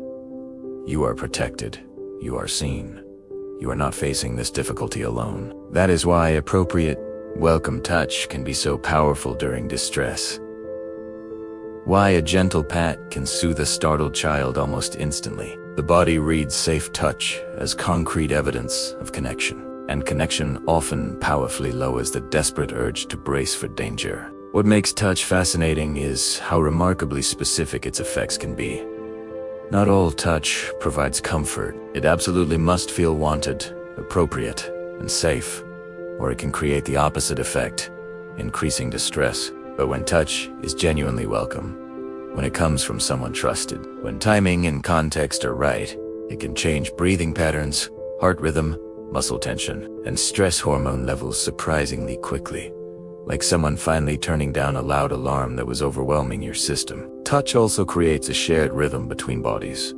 You are protected. You are seen. You are not facing this difficulty alone. That is why appropriate, welcome touch can be so powerful during distress. Why a gentle pat can soothe a startled child almost instantly. The body reads safe touch as concrete evidence of connection, and connection often powerfully lowers the desperate urge to brace for danger. What makes touch fascinating is how remarkably specific its effects can be. Not all touch provides comfort. It absolutely must feel wanted, appropriate, and safe, or it can create the opposite effect, increasing distress. But when touch is genuinely welcome, when it comes from someone trusted, when timing and context are right, it can change breathing patterns, heart rhythm, muscle tension, and stress hormone levels surprisingly quickly, like someone finally turning down a loud alarm that was overwhelming your system. Touch also creates a shared rhythm between bodies,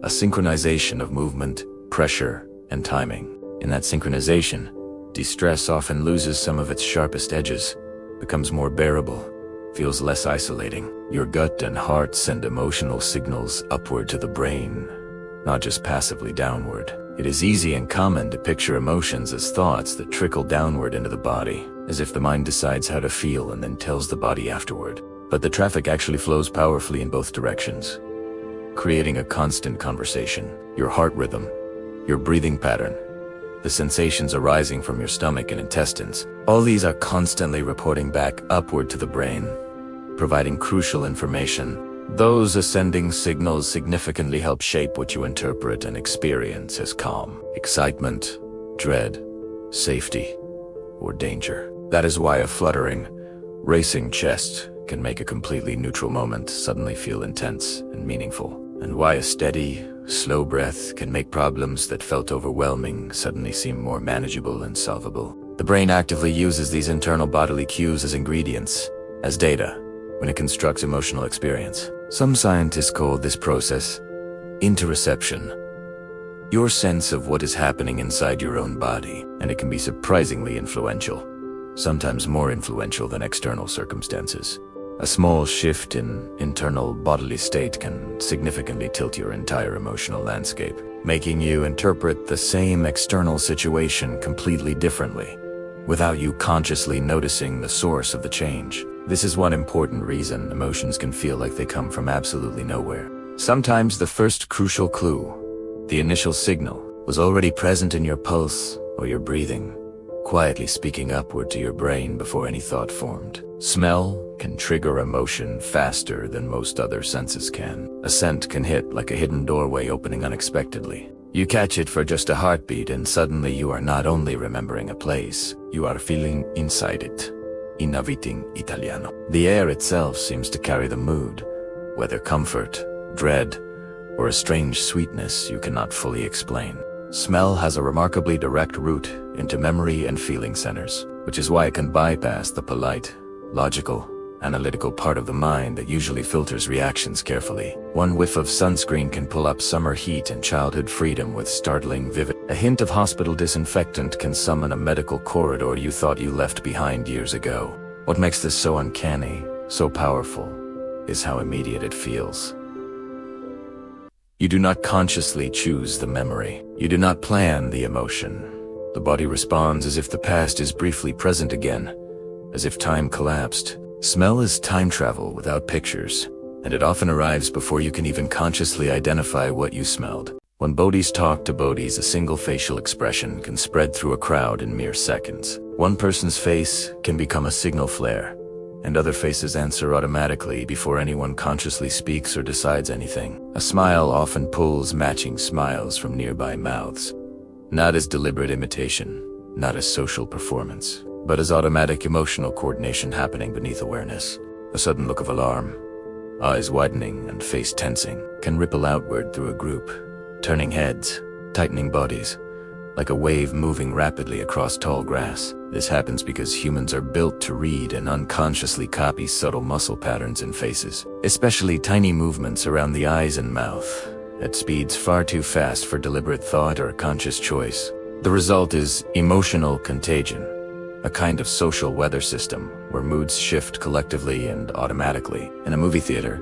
a synchronization of movement, pressure, and timing. In that synchronization, distress often loses some of its sharpest edges, becomes more bearable, feels less isolating. Your gut and heart send emotional signals upward to the brain, not just passively downward. It is easy and common to picture emotions as thoughts that trickle downward into the body, as if the mind decides how to feel and then tells the body afterward. But the traffic actually flows powerfully in both directions, creating a constant conversation. Your heart rhythm, your breathing pattern, the sensations arising from your stomach and intestines, all these are constantly reporting back upward to the brain, providing crucial information. Those ascending signals significantly help shape what you interpret and experience as calm, excitement, dread, safety, or danger. That is why a fluttering, racing chest can make a completely neutral moment suddenly feel intense and meaningful, and why a steady, slow breath can make problems that felt overwhelming suddenly seem more manageable and solvable. The brain actively uses these internal bodily cues as ingredients, as data, when it constructs emotional experience. Some scientists call this process interoception, your sense of what is happening inside your own body, and it can be surprisingly influential, sometimes more influential than external circumstances. A small shift in internal bodily state can significantly tilt your entire emotional landscape, making you interpret the same external situation completely differently, without you consciously noticing the source of the change. This is one important reason emotions can feel like they come from absolutely nowhere. Sometimes the first crucial clue, the initial signal, was already present in your pulse or your breathing, quietly speaking upward to your brain before any thought formed. Smell can trigger emotion faster than most other senses can. A scent can hit like a hidden doorway opening unexpectedly. You catch it for just a heartbeat and suddenly you are not only remembering a place, you are feeling inside it. In avviting Italiano. The air itself seems to carry the mood, whether comfort, dread, or a strange sweetness you cannot fully explain. Smell has a remarkably direct route into memory and feeling centers, which is why it can bypass the polite, logical, analytical part of the mind that usually filters reactions carefully. One whiff of sunscreen can pull up summer heat and childhood freedom with startling vivid. A hint of hospital disinfectant can summon a medical corridor you thought you left behind years ago. What makes this so uncanny, so powerful, is how immediate it feels. You do not consciously choose the memory. You do not plan the emotion. The body responds as if the past is briefly present again, as if time collapsed. Smell is time travel without pictures, and it often arrives before you can even consciously identify what you smelled. When bodies talk to bodies, a single facial expression can spread through a crowd in mere seconds. One person's face can become a signal flare, and other faces answer automatically before anyone consciously speaks or decides anything. A smile often pulls matching smiles from nearby mouths, not as deliberate imitation, not as social performance, but as automatic emotional coordination happening beneath awareness. A sudden look of alarm, eyes widening and face tensing, can ripple outward through a group, turning heads, tightening bodies, like a wave moving rapidly across tall grass. This happens because humans are built to read and unconsciously copy subtle muscle patterns in faces, especially tiny movements around the eyes and mouth, at speeds far too fast for deliberate thought or conscious choice. The result is emotional contagion, a kind of social weather system where moods shift collectively and automatically. In a movie theater,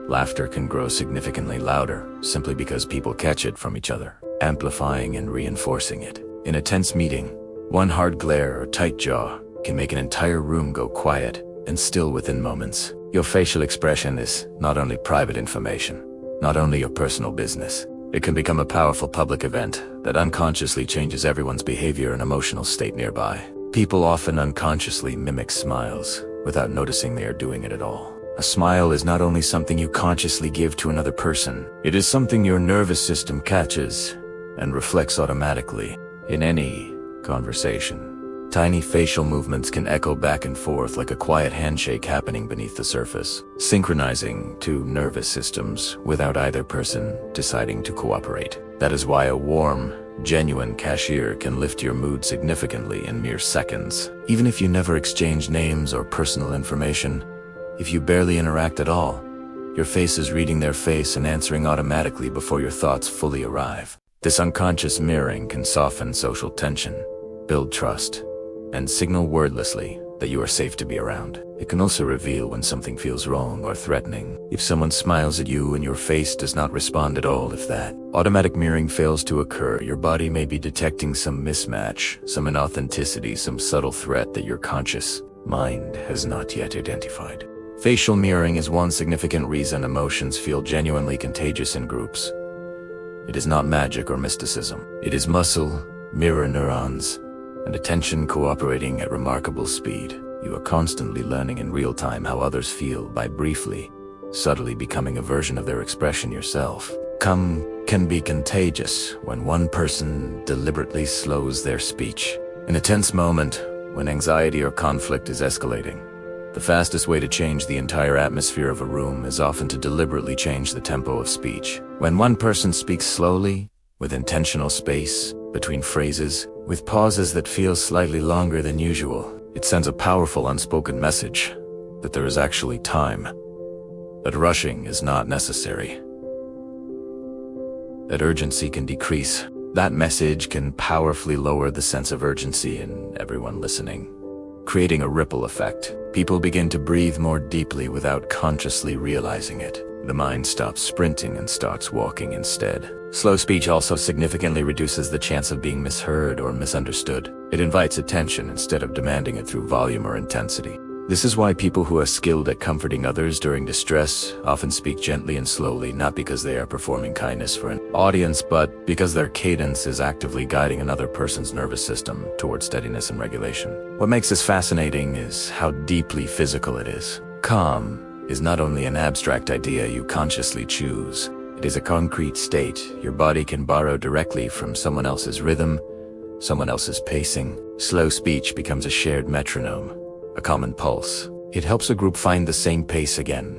laughter can grow significantly louder simply because people catch it from each other, amplifying and reinforcing it. In a tense meeting, one hard glare or tight jaw can make an entire room go quiet and still within moments. Your facial expression is not only private information, not only your personal business. It can become a powerful public event that unconsciously changes everyone's behavior and emotional state nearby. People often unconsciously mimic smiles without noticing they are doing it at all. A smile is not only something you consciously give to another person, it is something your nervous system catches and reflects automatically in any conversation. Tiny facial movements can echo back and forth like a quiet handshake happening beneath the surface, synchronizing two nervous systems without either person deciding to cooperate. That is why a warm, genuine cashier can lift your mood significantly in mere seconds. Even if you never exchange names or personal information, if you barely interact at all, your face is reading their face and answering automatically before your thoughts fully arrive. This unconscious mirroring can soften social tension, build trust, and signal wordlessly that you are safe to be around. It can also reveal when something feels wrong or threatening. If someone smiles at you and your face does not respond at all, if that automatic mirroring fails to occur, your body may be detecting some mismatch, some inauthenticity, some subtle threat that your conscious mind has not yet identified. Facial mirroring is one significant reason emotions feel genuinely contagious in groups. It is not magic or mysticism. It is muscle, mirror neurons, and attention cooperating at remarkable speed. You are constantly learning in real time how others feel by briefly, subtly becoming a version of their expression yourself. Can be contagious when one person deliberately slows their speech. In a tense moment, when anxiety or conflict is escalating, the fastest way to change the entire atmosphere of a room is often to deliberately change the tempo of speech. When one person speaks slowly, with intentional space between phrases, with pauses that feel slightly longer than usual, it sends a powerful unspoken message that there is actually time, that rushing is not necessary, that urgency can decrease. That message can powerfully lower the sense of urgency in everyone listening, creating a ripple effect. People begin to breathe more deeply without consciously realizing it. The mind stops sprinting and starts walking instead. Slow speech also significantly reduces the chance of being misheard or misunderstood. It invites attention instead of demanding it through volume or intensity. This is why people who are skilled at comforting others during distress often speak gently and slowly, not because they are performing kindness for an audience, but because their cadence is actively guiding another person's nervous system towards steadiness and regulation. What makes this fascinating is how deeply physical it is. Calm is not only an abstract idea you consciously choose. It is a concrete state your body can borrow directly from someone else's rhythm, someone else's pacing. Slow speech becomes a shared metronome, a common pulse. It helps a group find the same pace again,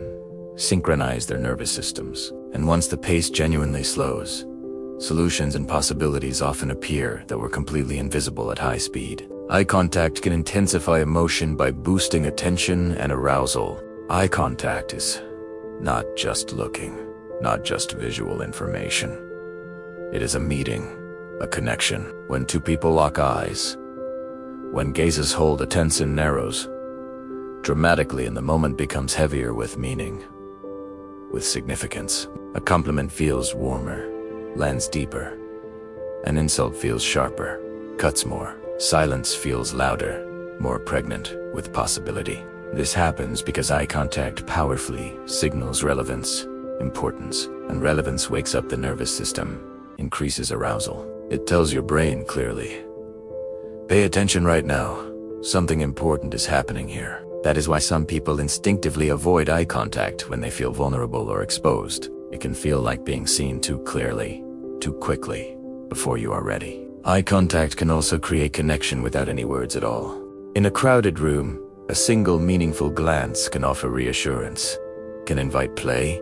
synchronize their nervous systems. And once the pace genuinely slows, solutions and possibilities often appear that were completely invisible at high speed. Eye contact can intensify emotion by boosting attention and arousal. Eye contact is not just looking, not just visual information. It is a meeting, a connection. When two people lock eyes, when gazes hold, attention narrows dramatically and the moment becomes heavier with meaning, with significance. A compliment feels warmer, lands deeper. An insult feels sharper, cuts more. Silence feels louder, more pregnant with possibility. This happens because eye contact powerfully signals relevance, importance, and relevance wakes up the nervous system, increases arousal. It tells your brain clearly, pay attention right now. Something important is happening here. That is why some people instinctively avoid eye contact when they feel vulnerable or exposed. It can feel like being seen too clearly, too quickly, before you are ready. Eye contact can also create connection without any words at all. In a crowded room, a single meaningful glance can offer reassurance, can invite play,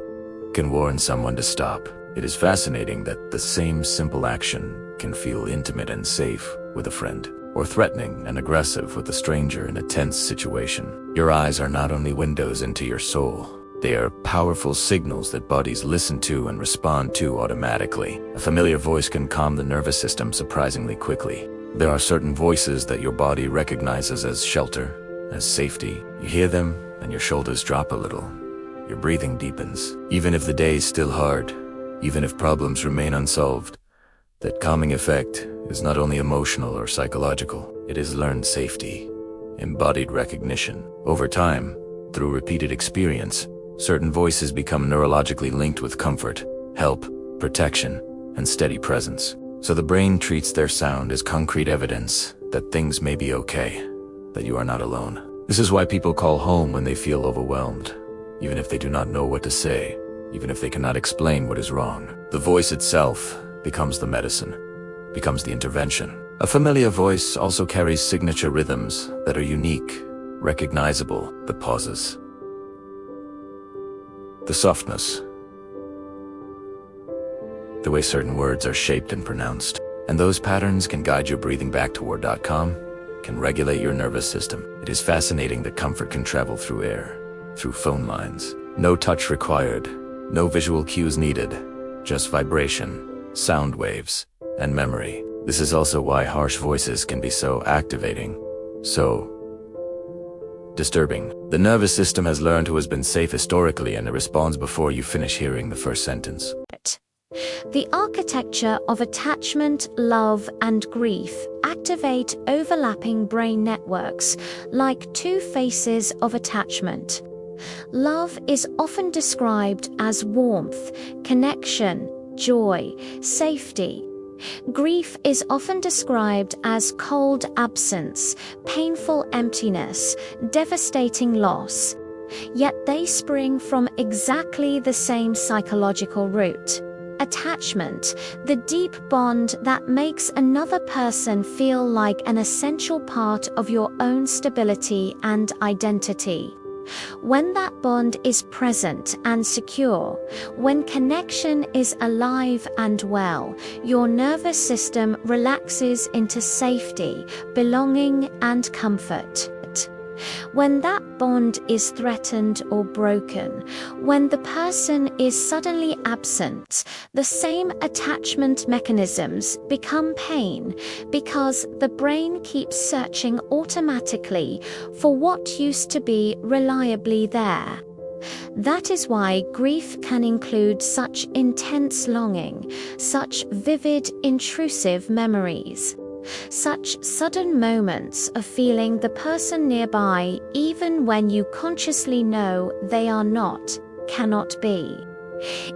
can warn someone to stop. It is fascinating that the same simple action can feel intimate and safe with a friend, or threatening and aggressive with a stranger in a tense situation. Your eyes are not only windows into your soul, they are powerful signals that bodies listen to and respond to automatically. A familiar voice can calm the nervous system surprisingly quickly. There are certain voices that your body recognizes as shelter, as safety. You hear them and your shoulders drop a little. Your breathing deepens. Even if the day is still hard, even if problems remain unsolved, that calming effect is not only emotional or psychological, it is learned safety, embodied recognition. Over time, through repeated experience, certain voices become neurologically linked with comfort, help, protection, and steady presence. So the brain treats their sound as concrete evidence that things may be okay, that you are not alone. This is why people call home when they feel overwhelmed, even if they do not know what to say, even if they cannot explain what is wrong. The voice itself becomes the medicine, becomes the intervention. A familiar voice also carries signature rhythms that are unique, recognizable. The pauses, the softness, the way certain words are shaped and pronounced. And those patterns can guide your breathing back to word.com, can regulate your nervous system. It is fascinating that comfort can travel through air, through phone lines. No touch required, no visual cues needed, just vibration, sound waves, and memory. This is also why harsh voices can be so activating, so disturbing. The nervous system has learned who has been safe historically, and it responds before you finish hearing the first sentence. The architecture of attachment, love, and grief activate overlapping brain networks like two faces of attachment. Love is often described as warmth, connection, joy, safety. Grief is often described as cold absence, painful emptiness, devastating loss. Yet they spring from exactly the same psychological root. Attachment, the deep bond that makes another person feel like an essential part of your own stability and identity. When that bond is present and secure, when connection is alive and well, your nervous system relaxes into safety, belonging, and comfort. When that bond is threatened or broken, when the person is suddenly absent, the same attachment mechanisms become pain because the brain keeps searching automatically for what used to be reliably there. That is why grief can include such intense longing, such vivid, intrusive memories. Such sudden moments of feeling the person nearby even when you consciously know they are not, cannot be.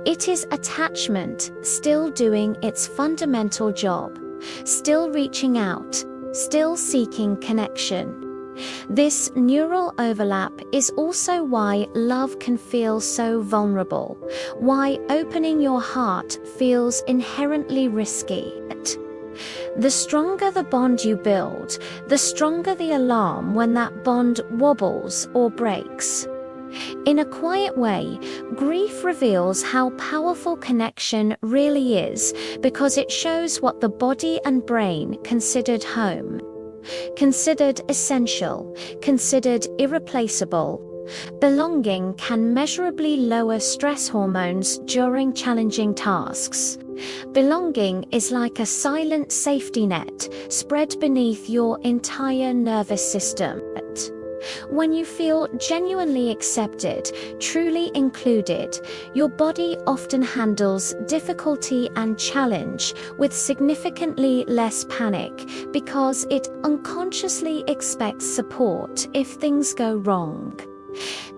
It is attachment still doing its fundamental job, still reaching out, still seeking connection. This neural overlap is also why love can feel so vulnerable, why opening your heart feels inherently risky. The stronger the bond you build, the stronger the alarm when that bond wobbles or breaks. In a quiet way, grief reveals how powerful connection really is because it shows what the body and brain considered home, considered essential, considered irreplaceable. Belonging can measurably lower stress hormones during challenging tasks. Belonging is like a silent safety net spread beneath your entire nervous system. When you feel genuinely accepted, truly included, your body often handles difficulty and challenge with significantly less panic because it unconsciously expects support if things go wrong.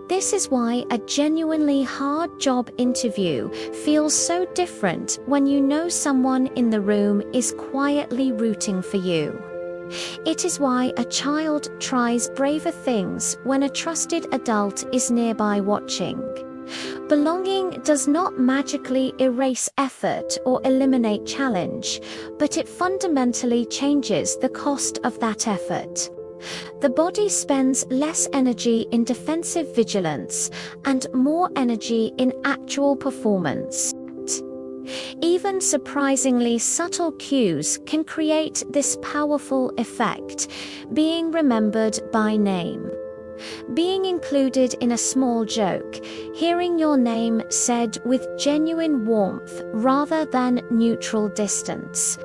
This is why a genuinely hard job interview feels so different when you know someone in the room is quietly rooting for you. It is why a child tries braver things when a trusted adult is nearby watching. Belonging does not magically erase effort or eliminate challenge, but it fundamentally changes the cost of that effort. The body spends less energy in defensive vigilance and more energy in actual performance. Even surprisingly subtle cues can create this powerful effect, being remembered by name. Being included in a small joke, hearing your name said with genuine warmth rather than neutral distance.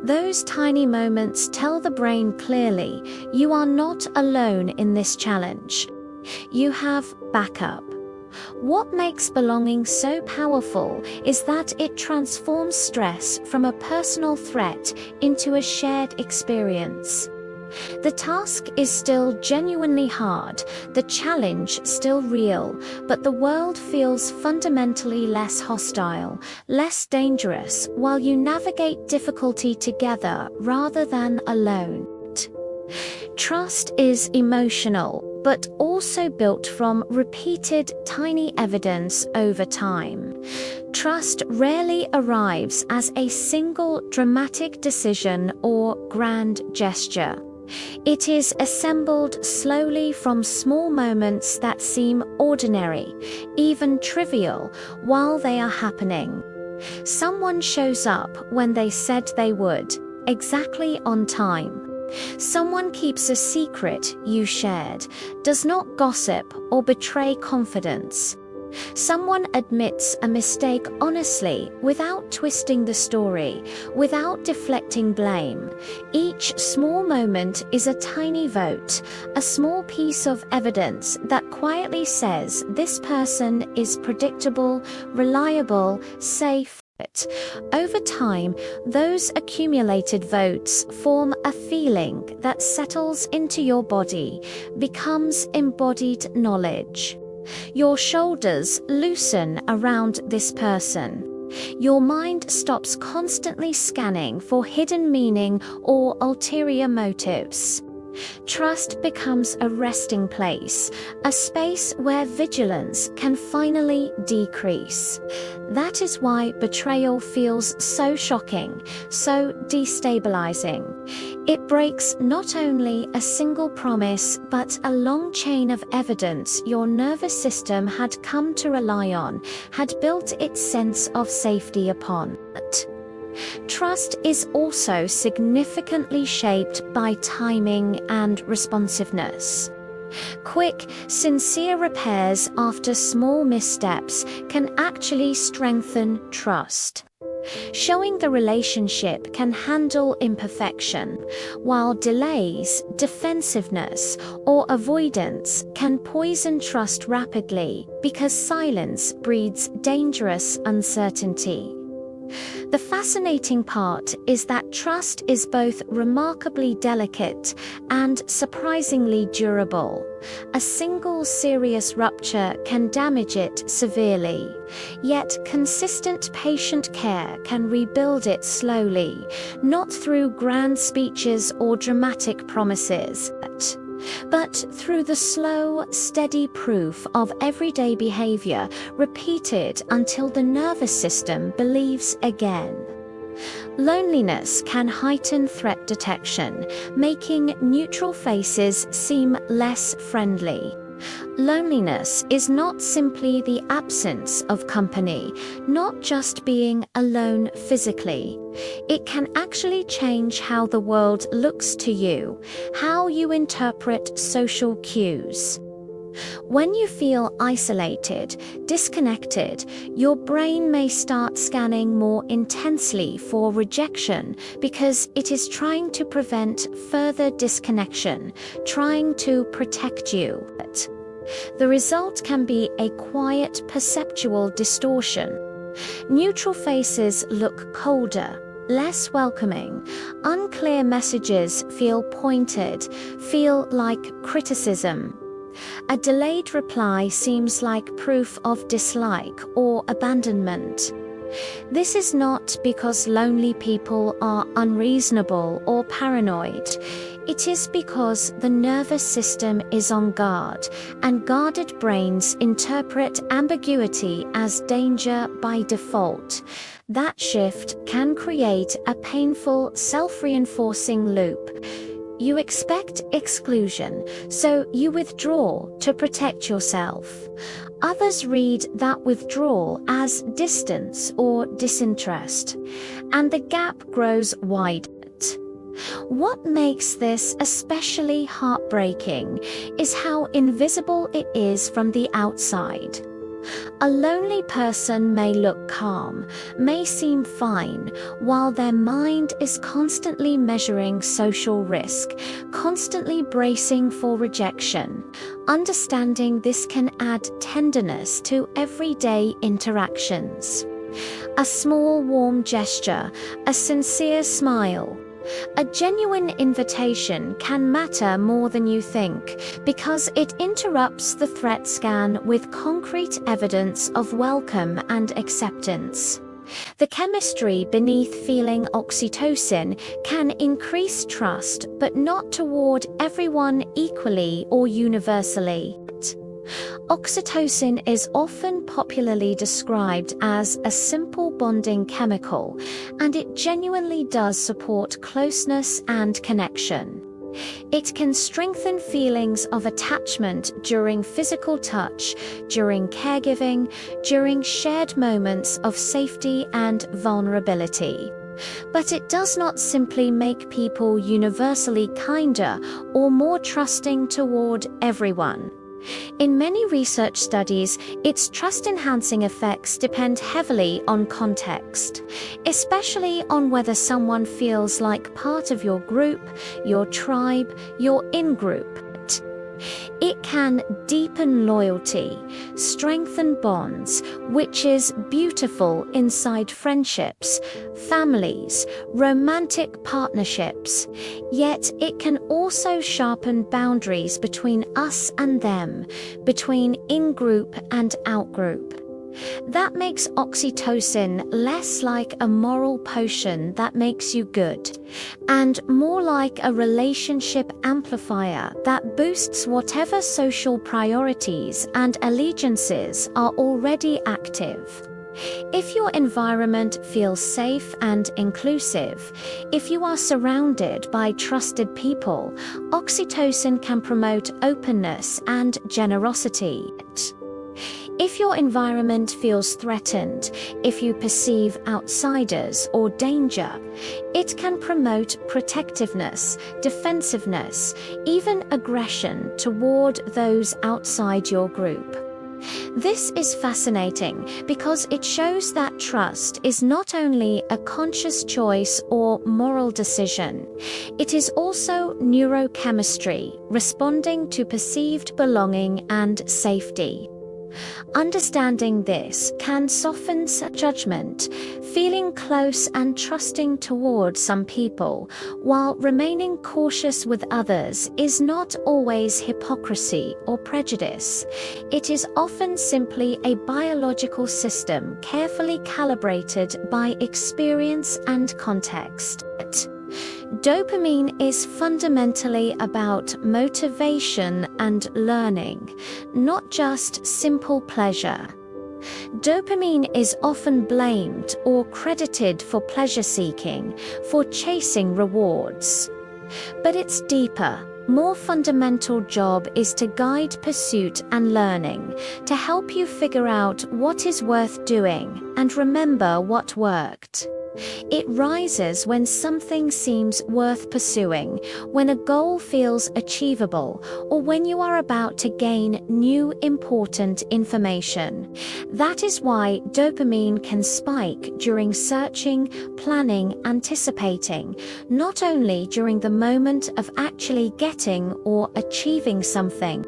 Those tiny moments tell the brain clearly, you are not alone in this challenge. You have backup. What makes belonging so powerful is that it transforms stress from a personal threat into a shared experience. The task is still genuinely hard, the challenge still real, but the world feels fundamentally less hostile, less dangerous, while you navigate difficulty together rather than alone. Trust is emotional, but also built from repeated tiny evidence over time. Trust rarely arrives as a single dramatic decision or grand gesture. It is assembled slowly from small moments that seem ordinary, even trivial, while they are happening. Someone shows up when they said they would, exactly on time. Someone keeps a secret you shared, does not gossip or betray confidence. Someone admits a mistake honestly, without twisting the story, without deflecting blame. Each small moment is a tiny vote, a small piece of evidence that quietly says this person is predictable, reliable, safe. Over time, those accumulated votes form a feeling that settles into your body, becomes embodied knowledge. Your shoulders loosen around this person. Your mind stops constantly scanning for hidden meaning or ulterior motives. Trust becomes a resting place, a space where vigilance can finally decrease. That is why betrayal feels so shocking, so destabilizing. It breaks not only a single promise, but a long chain of evidence your nervous system had come to rely on, had built its sense of safety upon. Trust is also significantly shaped by timing and responsiveness. Quick, sincere repairs after small missteps can actually strengthen trust. Showing the relationship can handle imperfection, while delays, defensiveness, or avoidance can poison trust rapidly because silence breeds dangerous uncertainty. The fascinating part is that trust is both remarkably delicate and surprisingly durable. A single serious rupture can damage it severely, yet consistent patient care can rebuild it slowly, not through grand speeches or dramatic promises, but through the slow, steady proof of everyday behavior repeated until the nervous system believes again. Loneliness can heighten threat detection, making neutral faces seem less friendly. Loneliness is not simply the absence of company, not just being alone physically. It can actually change how the world looks to you, how you interpret social cues. When you feel isolated, disconnected, your brain may start scanning more intensely for rejection because it is trying to prevent further disconnection, trying to protect you. The result can be a quiet, perceptual distortion. Neutral faces look colder, less welcoming. Unclear messages feel pointed, feel like criticism. A delayed reply seems like proof of dislike or abandonment. This is not because lonely people are unreasonable or paranoid. It is because the nervous system is on guard, and guarded brains interpret ambiguity as danger by default. That shift can create a painful, self-reinforcing loop. You expect exclusion, so you withdraw to protect yourself. Others read that withdrawal as distance or disinterest, and the gap grows wider. What makes this especially heartbreaking is how invisible it is from the outside. A lonely person may look calm, may seem fine, while their mind is constantly measuring social risk, constantly bracing for rejection. Understanding this can add tenderness to everyday interactions. A small warm gesture, a sincere smile, a genuine invitation can matter more than you think, because it interrupts the threat scan with concrete evidence of welcome and acceptance. The chemistry beneath feeling oxytocin can increase trust, but not toward everyone equally or universally. Oxytocin is often popularly described as a simple bonding chemical, and it genuinely does support closeness and connection. It can strengthen feelings of attachment during physical touch, during caregiving, during shared moments of safety and vulnerability. But it does not simply make people universally kinder or more trusting toward everyone. In many research studies, its trust-enhancing effects depend heavily on context, especially on whether someone feels like part of your group, your tribe, your in-group. It can deepen loyalty, strengthen bonds, which is beautiful inside friendships, families, romantic partnerships. Yet it can also sharpen boundaries between us and them, between in-group and out-group. That makes oxytocin less like a moral potion that makes you good, and more like a relationship amplifier that boosts whatever social priorities and allegiances are already active. If your environment feels safe and inclusive, if you are surrounded by trusted people, oxytocin can promote openness and generosity. If your environment feels threatened, if you perceive outsiders or danger, it can promote protectiveness, defensiveness, even aggression toward those outside your group. This is fascinating because it shows that trust is not only a conscious choice or moral decision, it is also neurochemistry, responding to perceived belonging and safety. Understanding this can soften judgment, feeling close and trusting toward some people, while remaining cautious with others is not always hypocrisy or prejudice. It is often simply a biological system carefully calibrated by experience and context. Dopamine is fundamentally about motivation and learning, not just simple pleasure. Dopamine is often blamed or credited for pleasure seeking, for chasing rewards. But its deeper, more fundamental job is to guide pursuit and learning, to help you figure out what is worth doing and remember what worked. It rises when something seems worth pursuing, when a goal feels achievable, or when you are about to gain new important information. That is why dopamine can spike during searching, planning, anticipating, not only during the moment of actually getting or achieving something.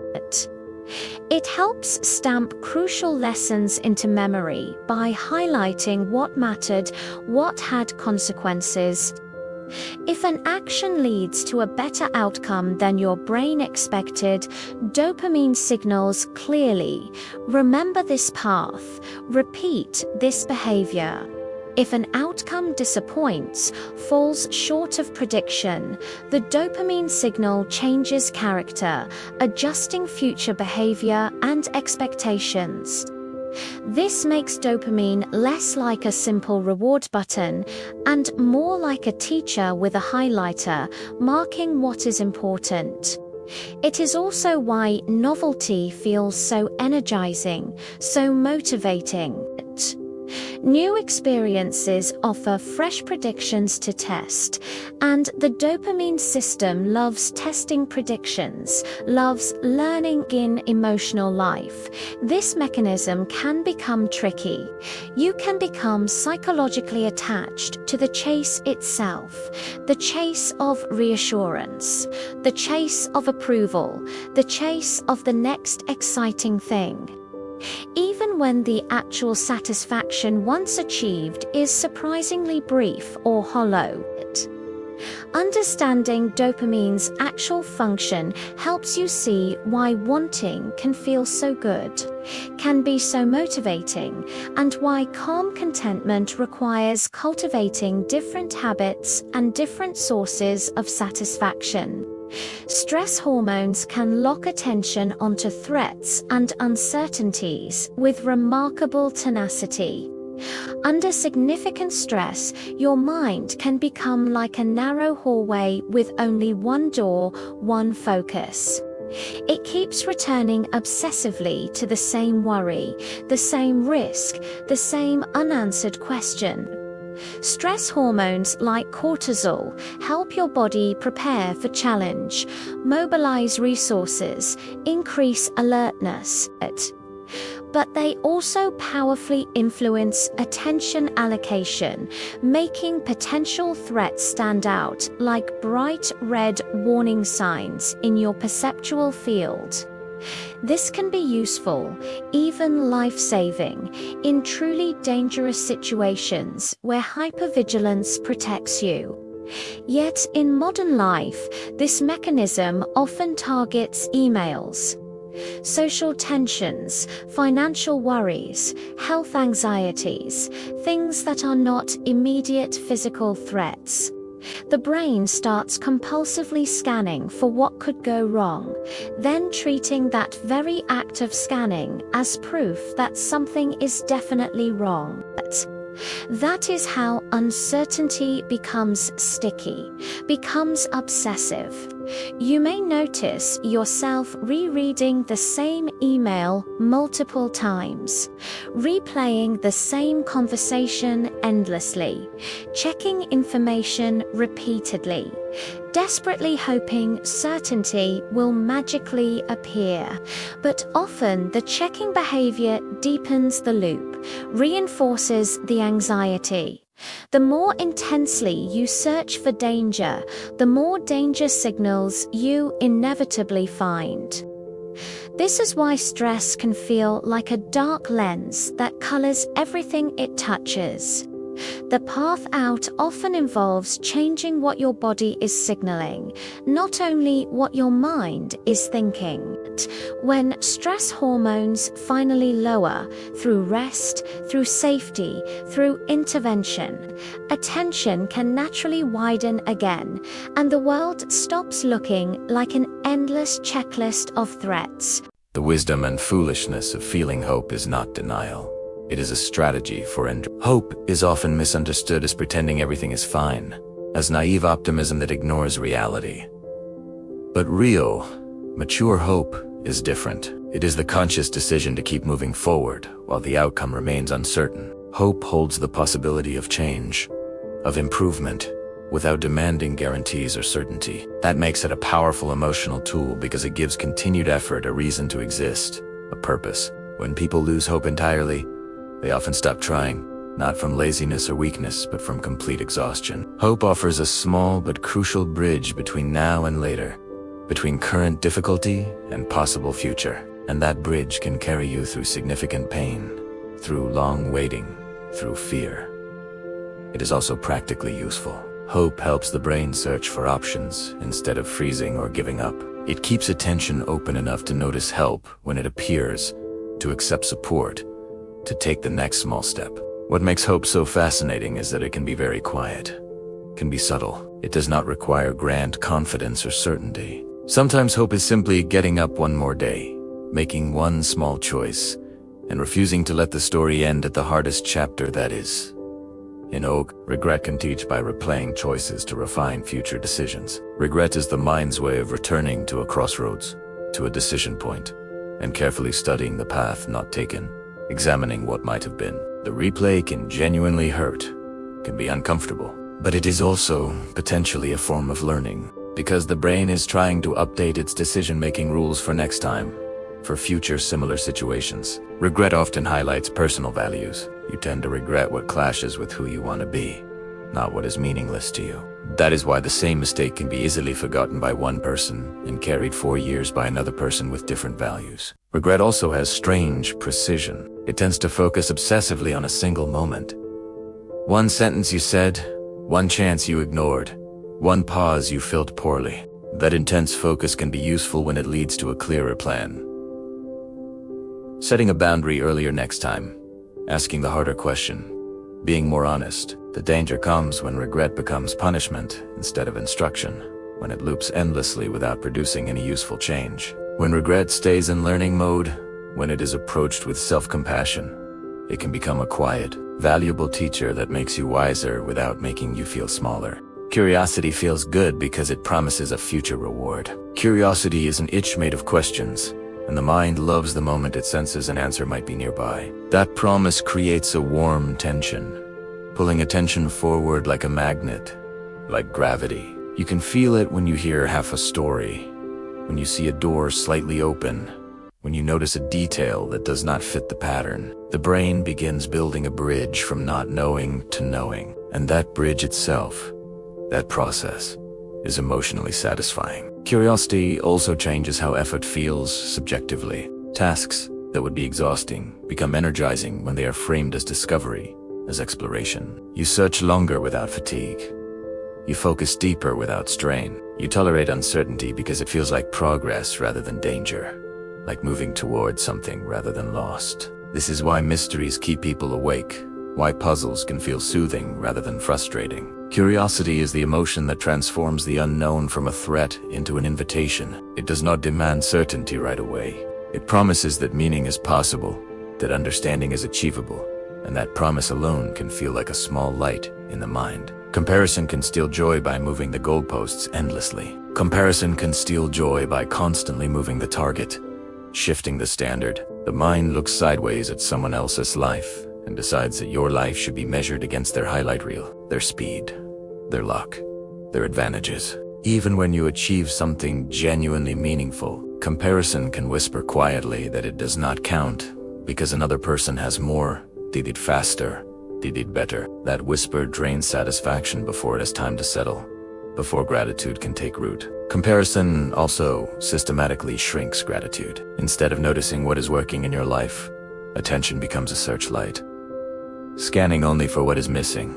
It helps stamp crucial lessons into memory by highlighting what mattered, what had consequences. If an action leads to a better outcome than your brain expected, dopamine signals clearly, remember this path, repeat this behavior. If an outcome disappoints, falls short of prediction, the dopamine signal changes character, adjusting future behavior and expectations. This makes dopamine less like a simple reward button and more like a teacher with a highlighter, marking what is important. It is also why novelty feels so energizing, so motivating. New experiences offer fresh predictions to test, and the dopamine system loves testing predictions, loves learning in emotional life. This mechanism can become tricky. You can become psychologically attached to the chase itself, the chase of reassurance, the chase of approval, the chase of the next exciting thing. Even when the actual satisfaction once achieved is surprisingly brief or hollow. Understanding dopamine's actual function helps you see why wanting can feel so good, can be so motivating, and why calm contentment requires cultivating different habits and different sources of satisfaction. Stress hormones can lock attention onto threats and uncertainties with remarkable tenacity. Under significant stress, your mind can become like a narrow hallway with only one door, one focus. It keeps returning obsessively to the same worry, the same risk, the same unanswered question. Stress hormones like cortisol help your body prepare for challenge, mobilize resources, increase alertness. But they also powerfully influence attention allocation, making potential threats stand out like bright red warning signs in your perceptual field. This can be useful, even life-saving, in truly dangerous situations where hypervigilance protects you. Yet in modern life, this mechanism often targets emails, social tensions, financial worries, health anxieties, things that are not immediate physical threats. The brain starts compulsively scanning for what could go wrong, then treating that very act of scanning as proof that something is definitely wrong. That is how uncertainty becomes sticky, becomes obsessive. You may notice yourself rereading the same email multiple times, replaying the same conversation endlessly, checking information repeatedly, desperately hoping certainty will magically appear. But often the checking behavior deepens the loop, reinforces the anxiety. The more intensely you search for danger, the more danger signals you inevitably find. This is why stress can feel like a dark lens that colors everything it touches. The path out often involves changing what your body is signaling, not only what your mind is thinking. When stress hormones finally lower, through rest, through safety, through intervention, attention can naturally widen again, and the world stops looking like an endless checklist of threats. The wisdom and foolishness of feeling hope is not denial. It is a strategy for hope is often misunderstood as pretending everything is fine, as naive optimism that ignores reality. But real, mature hope is different. It is the conscious decision to keep moving forward while the outcome remains uncertain. Hope holds the possibility of change, of improvement, without demanding guarantees or certainty. That makes it a powerful emotional tool because it gives continued effort a reason to exist, a purpose. When people lose hope entirely, they often stop trying, not from laziness or weakness, but from complete exhaustion. Hope offers a small but crucial bridge between now and later, between current difficulty and possible future. And that bridge can carry you through significant pain, through long waiting, through fear. It is also practically useful. Hope helps the brain search for options instead of freezing or giving up. It keeps attention open enough to notice help when it appears, to accept support, to take the next small step. What makes hope so fascinating is that it can be very quiet, can be subtle. It does not require grand confidence or certainty. Sometimes hope is simply getting up one more day, making one small choice, and refusing to let the story end at the hardest chapter that is. In Oak, regret can teach by replaying choices to refine future decisions. Regret is the mind's way of returning to a crossroads, to a decision point, and carefully studying the path not taken, examining what might have been. The replay can genuinely hurt, can be uncomfortable, but it is also potentially a form of learning, because the brain is trying to update its decision-making rules for next time, for future similar situations. Regret often highlights personal values. You tend to regret what clashes with who you want to be, not what is meaningless to you. That is why the same mistake can be easily forgotten by one person and carried for years by another person with different values. Regret also has strange precision. It tends to focus obsessively on a single moment. One sentence you said, one chance you ignored, one pause you filled poorly. That intense focus can be useful when it leads to a clearer plan. Setting a boundary earlier next time, asking the harder question, being more honest. The danger comes when regret becomes punishment instead of instruction, when it loops endlessly without producing any useful change. When regret stays in learning mode, when it is approached with self-compassion, it can become a quiet, valuable teacher that makes you wiser without making you feel smaller. Curiosity feels good because it promises a future reward. Curiosity is an itch made of questions, and the mind loves the moment it senses an answer might be nearby. That promise creates a warm tension, pulling attention forward like a magnet, like gravity. You can feel it when you hear half a story, when you see a door slightly open, when you notice a detail that does not fit the pattern. The brain begins building a bridge from not knowing to knowing, and that bridge itself, that process, is emotionally satisfying. Curiosity also changes how effort feels subjectively. Tasks that would be exhausting become energizing when they are framed as discovery, as exploration. You search longer without fatigue. You focus deeper without strain. You tolerate uncertainty because it feels like progress rather than danger, like moving towards something rather than lost. This is why mysteries keep people awake, why puzzles can feel soothing rather than frustrating. Curiosity is the emotion that transforms the unknown from a threat into an invitation. It does not demand certainty right away. It promises that meaning is possible, that understanding is achievable, and that promise alone can feel like a small light in the mind. Comparison can steal joy by moving the goalposts endlessly. Comparison can steal joy by constantly moving the target, shifting the standard. The mind looks sideways at someone else's life and decides that your life should be measured against their highlight reel, their speed, their luck, their advantages. Even when you achieve something genuinely meaningful, comparison can whisper quietly that it does not count because another person has more, they did faster, they did better. That whisper drains satisfaction before it has time to settle, before gratitude can take root. Comparison also systematically shrinks gratitude. Instead of noticing what is working in your life, attention becomes a searchlight, scanning only for what is missing,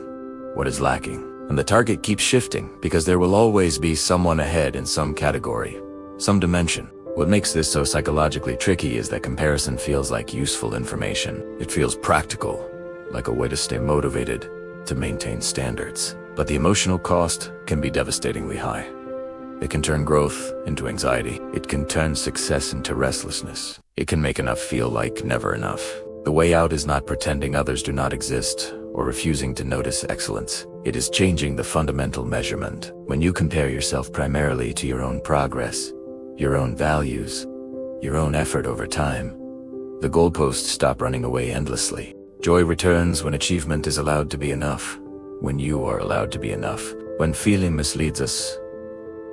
what is lacking. And the target keeps shifting because there will always be someone ahead in some category, some dimension. What makes this so psychologically tricky is that comparison feels like useful information. It feels practical, like a way to stay motivated, to maintain standards. But the emotional cost can be devastatingly high. It can turn growth into anxiety. It can turn success into restlessness. It can make enough feel like never enough. The way out is not pretending others do not exist or refusing to notice excellence. It is changing the fundamental measurement. When you compare yourself primarily to your own progress, your own values, your own effort over time, the goalposts stop running away endlessly. Joy returns when achievement is allowed to be enough, when you are allowed to be enough. When feeling misleads us,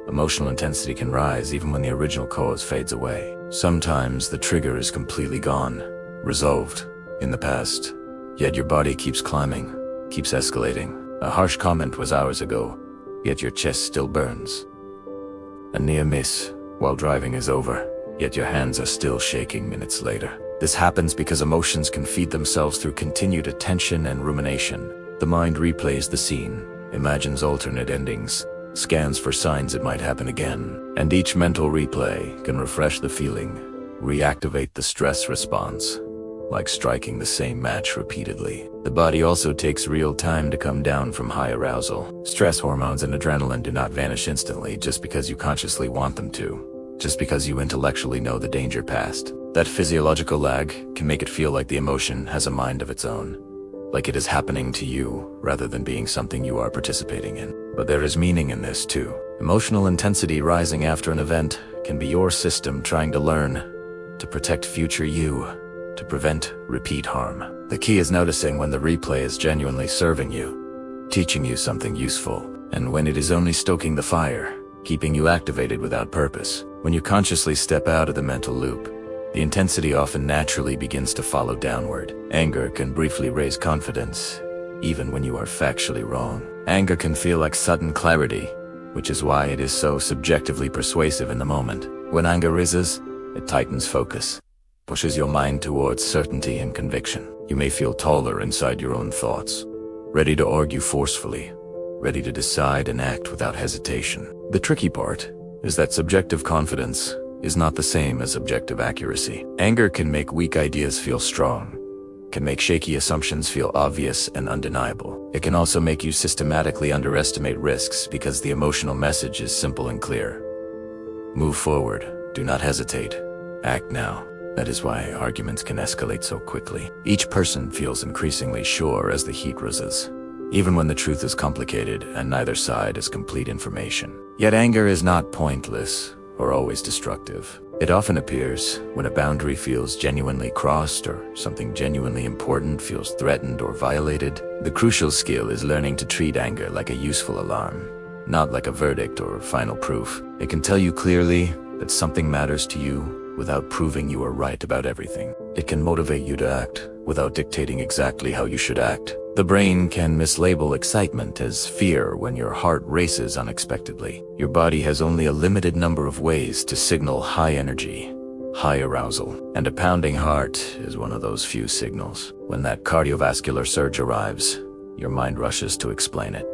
emotional intensity can rise even when the original cause fades away. Sometimes the trigger is completely gone, resolved in the past, yet your body keeps climbing, keeps escalating. A harsh comment was hours ago, yet your chest still burns. A near miss while driving is over, yet your hands are still shaking minutes later. This happens because emotions can feed themselves through continued attention and rumination. The mind replays the scene, imagines alternate endings, scans for signs it might happen again, and each mental replay can refresh the feeling, reactivate the stress response, like striking the same match repeatedly. The body also takes real time to come down from high arousal. Stress hormones and adrenaline do not vanish instantly just because you consciously want them to, just because you intellectually know the danger past. That physiological lag can make it feel like the emotion has a mind of its own, like it is happening to you rather than being something you are participating in. But there is meaning in this too. Emotional intensity rising after an event can be your system trying to learn, to protect future you, to prevent repeat harm. The key is noticing when the replay is genuinely serving you, teaching you something useful, and when it is only stoking the fire, keeping you activated without purpose. When you consciously step out of the mental loop, the intensity often naturally begins to follow downward. Anger can briefly raise confidence, even when you are factually wrong. Anger can feel like sudden clarity, which is why it is so subjectively persuasive in the moment. When anger rises, it tightens focus, pushes your mind towards certainty and conviction. You may feel taller inside your own thoughts, ready to argue forcefully, ready to decide and act without hesitation. The tricky part is that subjective confidence is not the same as objective accuracy. Anger can make weak ideas feel strong, can make shaky assumptions feel obvious and undeniable. It can also make you systematically underestimate risks because the emotional message is simple and clear. Move forward, do not hesitate, act now. That is why arguments can escalate so quickly. Each person feels increasingly sure as the heat rises, even when the truth is complicated and neither side has complete information. Yet anger is not pointless or always destructive. It often appears when a boundary feels genuinely crossed or something genuinely important feels threatened or violated. The crucial skill is learning to treat anger like a useful alarm, not like a verdict or final proof. It can tell you clearly that something matters to you without proving you are right about everything. It can motivate you to act without dictating exactly how you should act. The brain can mislabel excitement as fear when your heart races unexpectedly. Your body has only a limited number of ways to signal high energy, high arousal, and a pounding heart is one of those few signals. When that cardiovascular surge arrives, your mind rushes to explain it,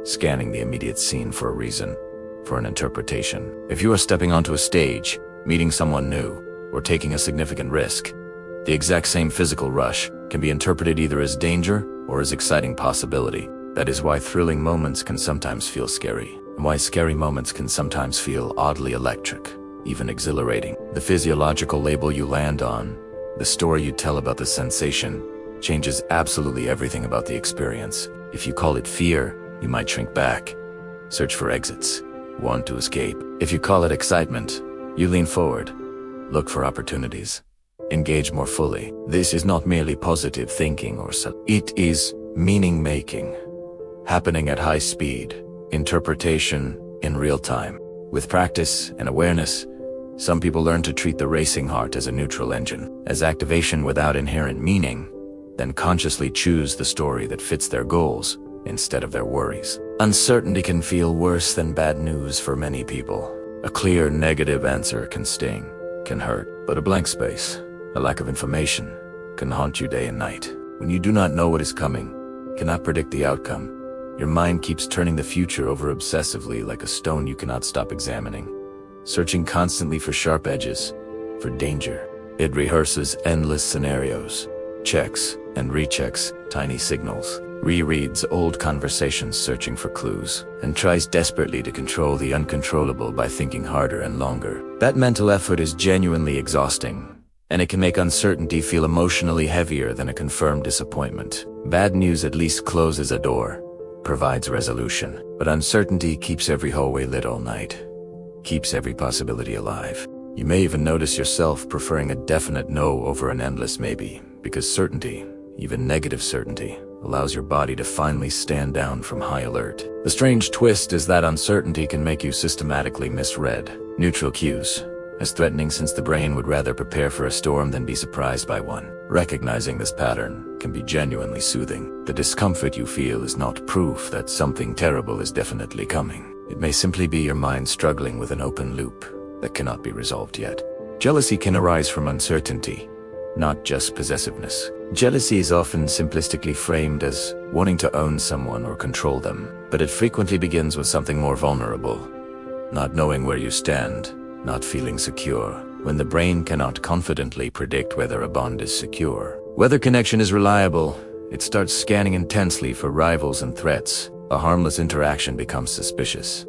scanning the immediate scene for a reason, for an interpretation. If you are stepping onto a stage, meeting someone new, or taking a significant risk, the exact same physical rush can be interpreted either as danger or as exciting possibility. That is why thrilling moments can sometimes feel scary, and why scary moments can sometimes feel oddly electric, even exhilarating. The physiological label you land on, the story you tell about the sensation, changes absolutely everything about the experience. If you call it fear, you might shrink back, search for exits, want to escape. If you call it excitement, you lean forward, look for opportunities, engage more fully. This is not merely positive thinking it is meaning-making, happening at high speed, interpretation in real time. With practice and awareness, some people learn to treat the racing heart as a neutral engine, as activation without inherent meaning, then consciously choose the story that fits their goals instead of their worries. Uncertainty can feel worse than bad news for many people. A clear negative answer can sting, can hurt, but a blank space, a lack of information, can haunt you day and night. When you do not know what is coming, cannot predict the outcome, your mind keeps turning the future over obsessively like a stone you cannot stop examining, searching constantly for sharp edges, for danger. It rehearses endless scenarios, checks and rechecks tiny signals, rereads old conversations searching for clues, and tries desperately to control the uncontrollable by thinking harder and longer. That mental effort is genuinely exhausting, and it can make uncertainty feel emotionally heavier than a confirmed disappointment. Bad news at least closes a door, provides resolution, but uncertainty keeps every hallway lit all night, keeps every possibility alive. You may even notice yourself preferring a definite no over an endless maybe, because certainty, even negative certainty, allows your body to finally stand down from high alert. The strange twist is that uncertainty can make you systematically misread neutral cues as threatening, since the brain would rather prepare for a storm than be surprised by one. Recognizing this pattern can be genuinely soothing. The discomfort you feel is not proof that something terrible is definitely coming. It may simply be your mind struggling with an open loop that cannot be resolved yet. Jealousy can arise from uncertainty, not just possessiveness. Jealousy is often simplistically framed as wanting to own someone or control them, but it frequently begins with something more vulnerable. Not knowing where you stand, not feeling secure, when the brain cannot confidently predict whether a bond is secure. Whether connection is reliable, it starts scanning intensely for rivals and threats. A harmless interaction becomes suspicious.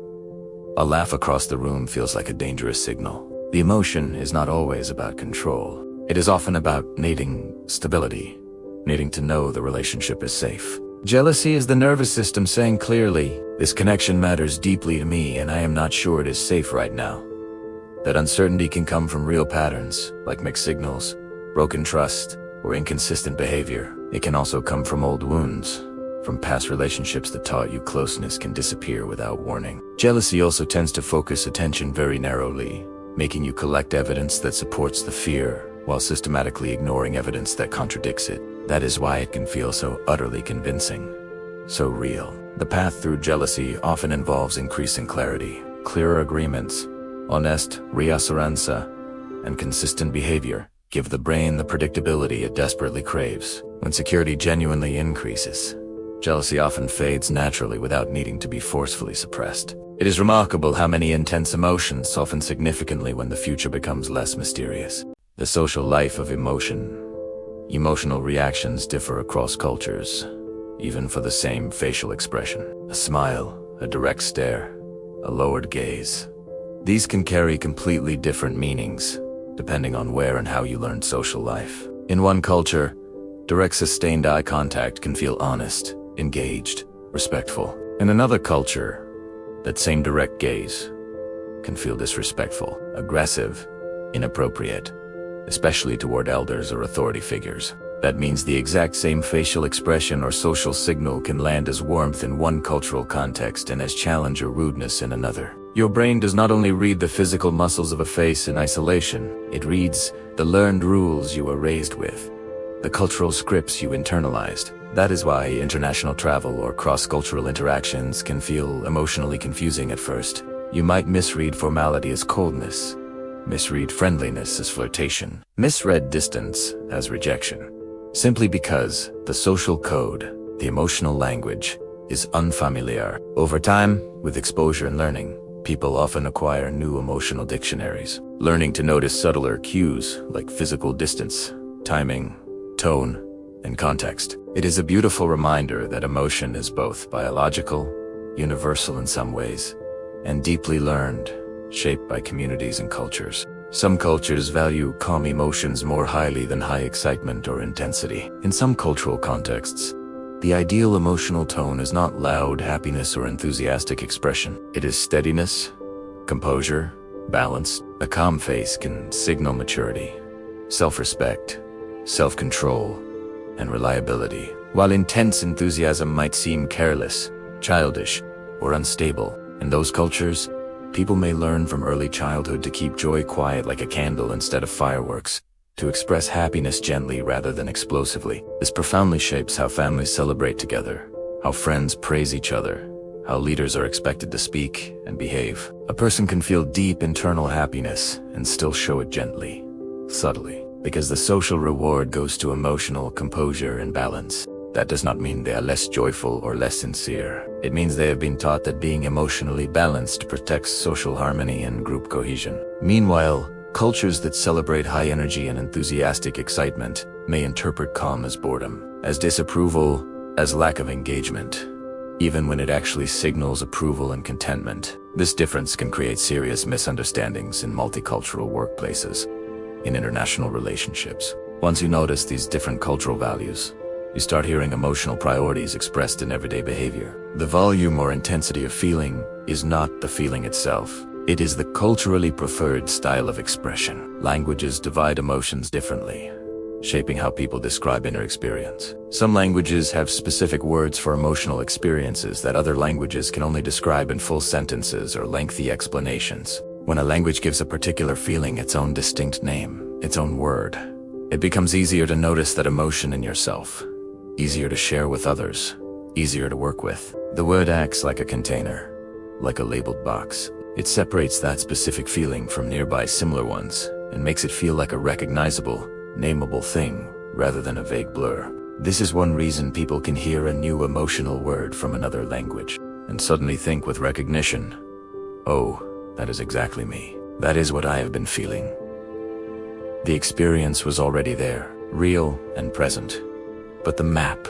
A laugh across the room feels like a dangerous signal. The emotion is not always about control. It is often about needing stability, needing to know the relationship is safe. Jealousy is the nervous system saying clearly, "This connection matters deeply to me and I am not sure it is safe right now." That uncertainty can come from real patterns, like mixed signals, broken trust, or inconsistent behavior. It can also come from old wounds, from past relationships that taught you closeness can disappear without warning. Jealousy also tends to focus attention very narrowly, making you collect evidence that supports the fear, while systematically ignoring evidence that contradicts it. That is why it can feel so utterly convincing, so real. The path through jealousy often involves increasing clarity, clearer agreements, honest reassurance, and consistent behavior give the brain the predictability it desperately craves. When security genuinely increases, jealousy often fades naturally without needing to be forcefully suppressed. It is remarkable how many intense emotions soften significantly when the future becomes less mysterious. The social life of emotion. Emotional reactions differ across cultures, even for the same facial expression. A smile, a direct stare, a lowered gaze. These can carry completely different meanings, depending on where and how you learned social life. In one culture, direct sustained eye contact can feel honest, engaged, respectful. In another culture, that same direct gaze can feel disrespectful, aggressive, inappropriate, especially toward elders or authority figures. That means the exact same facial expression or social signal can land as warmth in one cultural context and as challenge or rudeness in another. Your brain does not only read the physical muscles of a face in isolation, it reads the learned rules you were raised with, the cultural scripts you internalized. That is why international travel or cross-cultural interactions can feel emotionally confusing at first. You might misread formality as coldness, misread friendliness as flirtation, misread distance as rejection, simply because the social code, the emotional language, is unfamiliar. Over time, with exposure and learning, people often acquire new emotional dictionaries, learning to notice subtler cues like physical distance, timing, tone, and context. It is a beautiful reminder that emotion is both biological, universal in some ways, and deeply learned, shaped by communities and cultures. Some cultures value calm emotions more highly than high excitement or intensity. In some cultural contexts, the ideal emotional tone is not loud happiness or enthusiastic expression. It is steadiness, composure, balance. A calm face can signal maturity, self-respect, self-control, and reliability, while intense enthusiasm might seem careless, childish, or unstable. In those cultures, people may learn from early childhood to keep joy quiet like a candle instead of fireworks, to express happiness gently rather than explosively. This profoundly shapes how families celebrate together, how friends praise each other, how leaders are expected to speak and behave. A person can feel deep internal happiness and still show it gently, subtly, because the social reward goes to emotional composure and balance. That does not mean they are less joyful or less sincere. It means they have been taught that being emotionally balanced protects social harmony and group cohesion. Meanwhile, cultures that celebrate high energy and enthusiastic excitement may interpret calm as boredom, as disapproval, as lack of engagement, even when it actually signals approval and contentment. This difference can create serious misunderstandings in multicultural workplaces, in international relationships. Once you notice these different cultural values, you start hearing emotional priorities expressed in everyday behavior. The volume or intensity of feeling is not the feeling itself. It is the culturally preferred style of expression. Languages divide emotions differently, shaping how people describe inner experience. Some languages have specific words for emotional experiences that other languages can only describe in full sentences or lengthy explanations. When a language gives a particular feeling its own distinct name, its own word, it becomes easier to notice that emotion in yourself, easier to share with others, easier to work with. The word acts like a container, like a labeled box. It separates that specific feeling from nearby similar ones and makes it feel like a recognizable, nameable thing rather than a vague blur. This is one reason people can hear a new emotional word from another language and suddenly think with recognition, "Oh, that is exactly me. That is what I have been feeling." The experience was already there, real and present. But the map,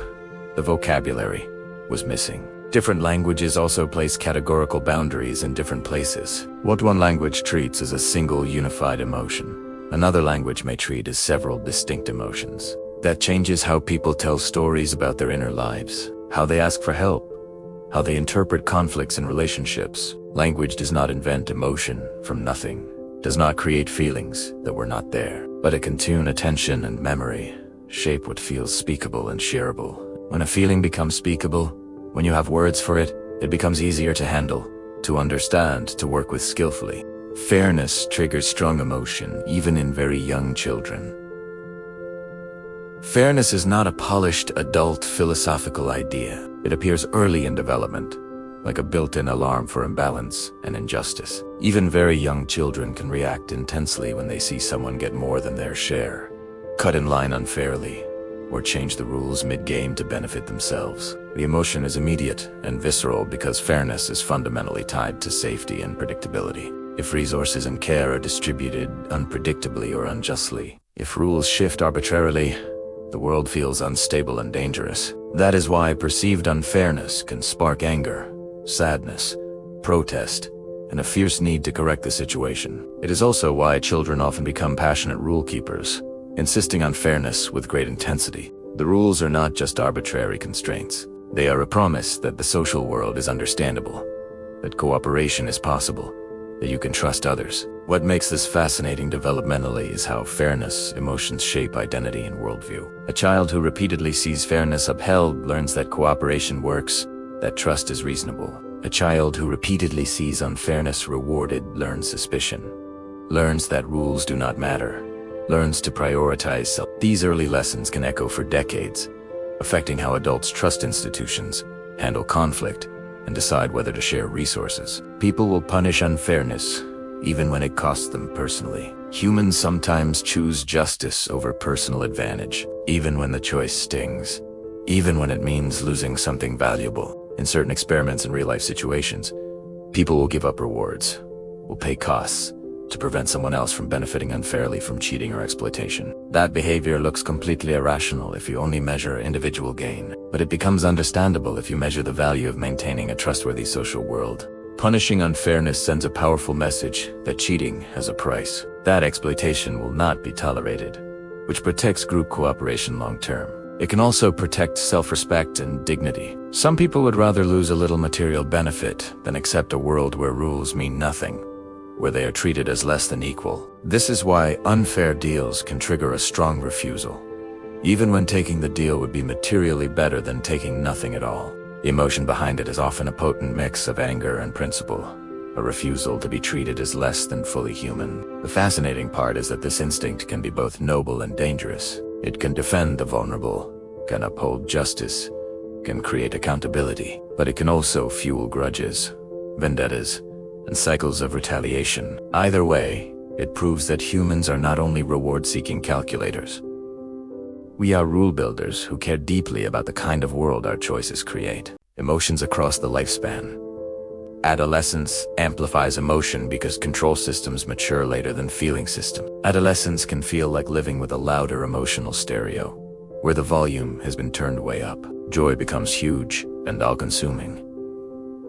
the vocabulary, was missing. Different languages also place categorical boundaries in different places. What one language treats as a single unified emotion, another language may treat as several distinct emotions. That changes how people tell stories about their inner lives, how they ask for help, how they interpret conflicts in relationships. Language does not invent emotion from nothing, does not create feelings that were not there, but it can tune attention and memory, shape what feels speakable and shareable. When a feeling becomes speakable, when you have words for it, it becomes easier to handle, to understand, to work with skillfully. Fairness triggers strong emotion, even in very young children. Fairness is not a polished adult philosophical idea. It appears early in development, like a built-in alarm for imbalance and injustice. Even very young children can react intensely when they see someone get more than their share, cut in line unfairly, or change the rules mid-game to benefit themselves. The emotion is immediate and visceral because fairness is fundamentally tied to safety and predictability. If resources and care are distributed unpredictably or unjustly, if rules shift arbitrarily, the world feels unstable and dangerous. That is why perceived unfairness can spark anger, sadness, protest, and a fierce need to correct the situation. It is also why children often become passionate rule keepers, insisting on fairness with great intensity. The rules are not just arbitrary constraints. They are a promise that the social world is understandable, that cooperation is possible, that you can trust others. What makes this fascinating developmentally is how fairness emotions shape identity and worldview. A child who repeatedly sees fairness upheld learns that cooperation works, that trust is reasonable. A child who repeatedly sees unfairness rewarded learns suspicion, learns that rules do not matter, learns to prioritize self. These early lessons can echo for decades, affecting how adults trust institutions, handle conflict, and decide whether to share resources. People will punish unfairness, even when it costs them personally. Humans sometimes choose justice over personal advantage, even when the choice stings, even when it means losing something valuable. In certain experiments and real-life situations, people will give up rewards, will pay costs, to prevent someone else from benefiting unfairly from cheating or exploitation. That behavior looks completely irrational if you only measure individual gain, but it becomes understandable if you measure the value of maintaining a trustworthy social world. Punishing unfairness sends a powerful message that cheating has a price, that exploitation will not be tolerated, which protects group cooperation long-term. It can also protect self-respect and dignity. Some people would rather lose a little material benefit than accept a world where rules mean nothing, where they are treated as less than equal. This is why unfair deals can trigger a strong refusal, even when taking the deal would be materially better than taking nothing at all. The emotion behind it is often a potent mix of anger and principle, a refusal to be treated as less than fully human. The fascinating part is that this instinct can be both noble and dangerous. It can defend the vulnerable, can uphold justice, can create accountability, but it can also fuel grudges, vendettas, and cycles of retaliation. Either way, it proves that humans are not only reward-seeking calculators. We are rule builders who care deeply about the kind of world our choices create. Emotions across the lifespan. Adolescence amplifies emotion because control systems mature later than feeling systems. Adolescence can feel like living with a louder emotional stereo, where the volume has been turned way up. Joy becomes huge and all-consuming.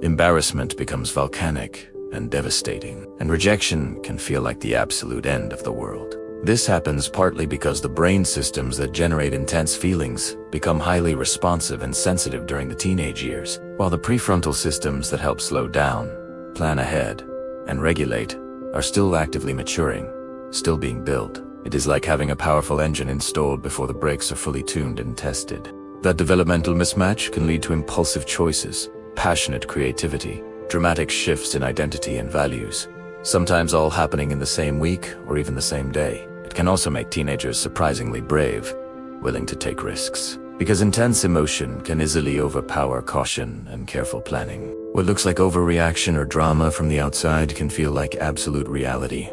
Embarrassment becomes volcanic and devastating, and rejection can feel like the absolute end of the world. This happens partly because the brain systems that generate intense feelings become highly responsive and sensitive during the teenage years, while the prefrontal systems that help slow down, plan ahead, and regulate are still actively maturing, still being built. It is like having a powerful engine installed before the brakes are fully tuned and tested. That developmental mismatch can lead to impulsive choices, passionate creativity, dramatic shifts in identity and values, sometimes all happening in the same week or even the same day. It can also make teenagers surprisingly brave, willing to take risks, because intense emotion can easily overpower caution and careful planning. What looks like overreaction or drama from the outside can feel like absolute reality,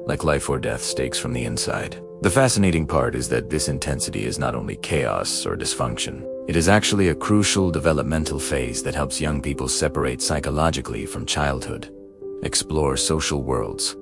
like life or death stakes from the inside. The fascinating part is that this intensity is not only chaos or dysfunction. It is actually a crucial developmental phase that helps young people separate psychologically from childhood, explore social worlds,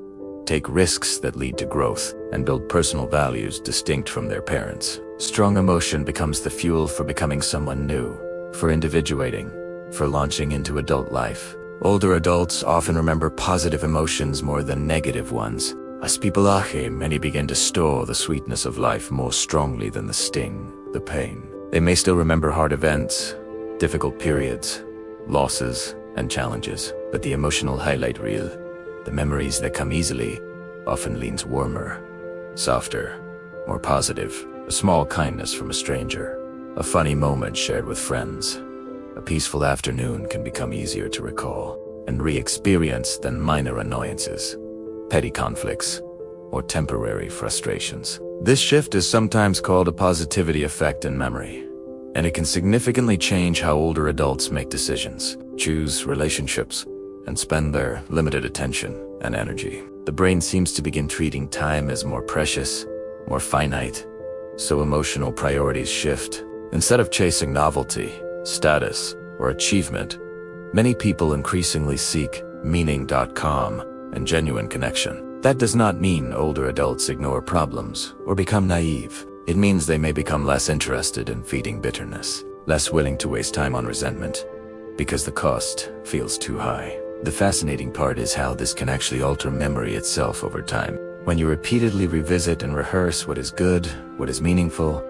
take risks that lead to growth. and build personal values distinct from their parents. Strong emotion becomes the fuel for becoming someone new, for individuating, for launching into adult life. Older adults often remember positive emotions more than negative ones. As people age, many begin to store the sweetness of life more strongly than the sting, the pain. They may still remember hard events, difficult periods, losses, and challenges, but the emotional highlight reel, the memories that come easily, often leans warmer, softer, more positive. A small kindness from a stranger, a funny moment shared with friends, a peaceful afternoon can become easier to recall and re-experience than minor annoyances, petty conflicts, or temporary frustrations. This shift is sometimes called a positivity effect in memory, and it can significantly change how older adults make decisions, choose relationships, and spend their limited attention and energy. The brain seems to begin treating time as more precious, more finite, so emotional priorities shift. Instead of chasing novelty, status, or achievement, many people increasingly seek meaning.com and genuine connection. That does not mean older adults ignore problems or become naive. It means they may become less interested in feeding bitterness, less willing to waste time on resentment, because the cost feels too high. The fascinating part is how this can actually alter memory itself over time. When you repeatedly revisit and rehearse what is good, what is meaningful,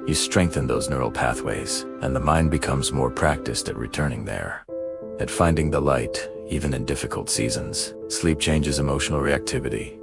you strengthen those neural pathways, and the mind becomes more practiced at returning there, at finding the light, even in difficult seasons. Sleep changes emotional reactivity,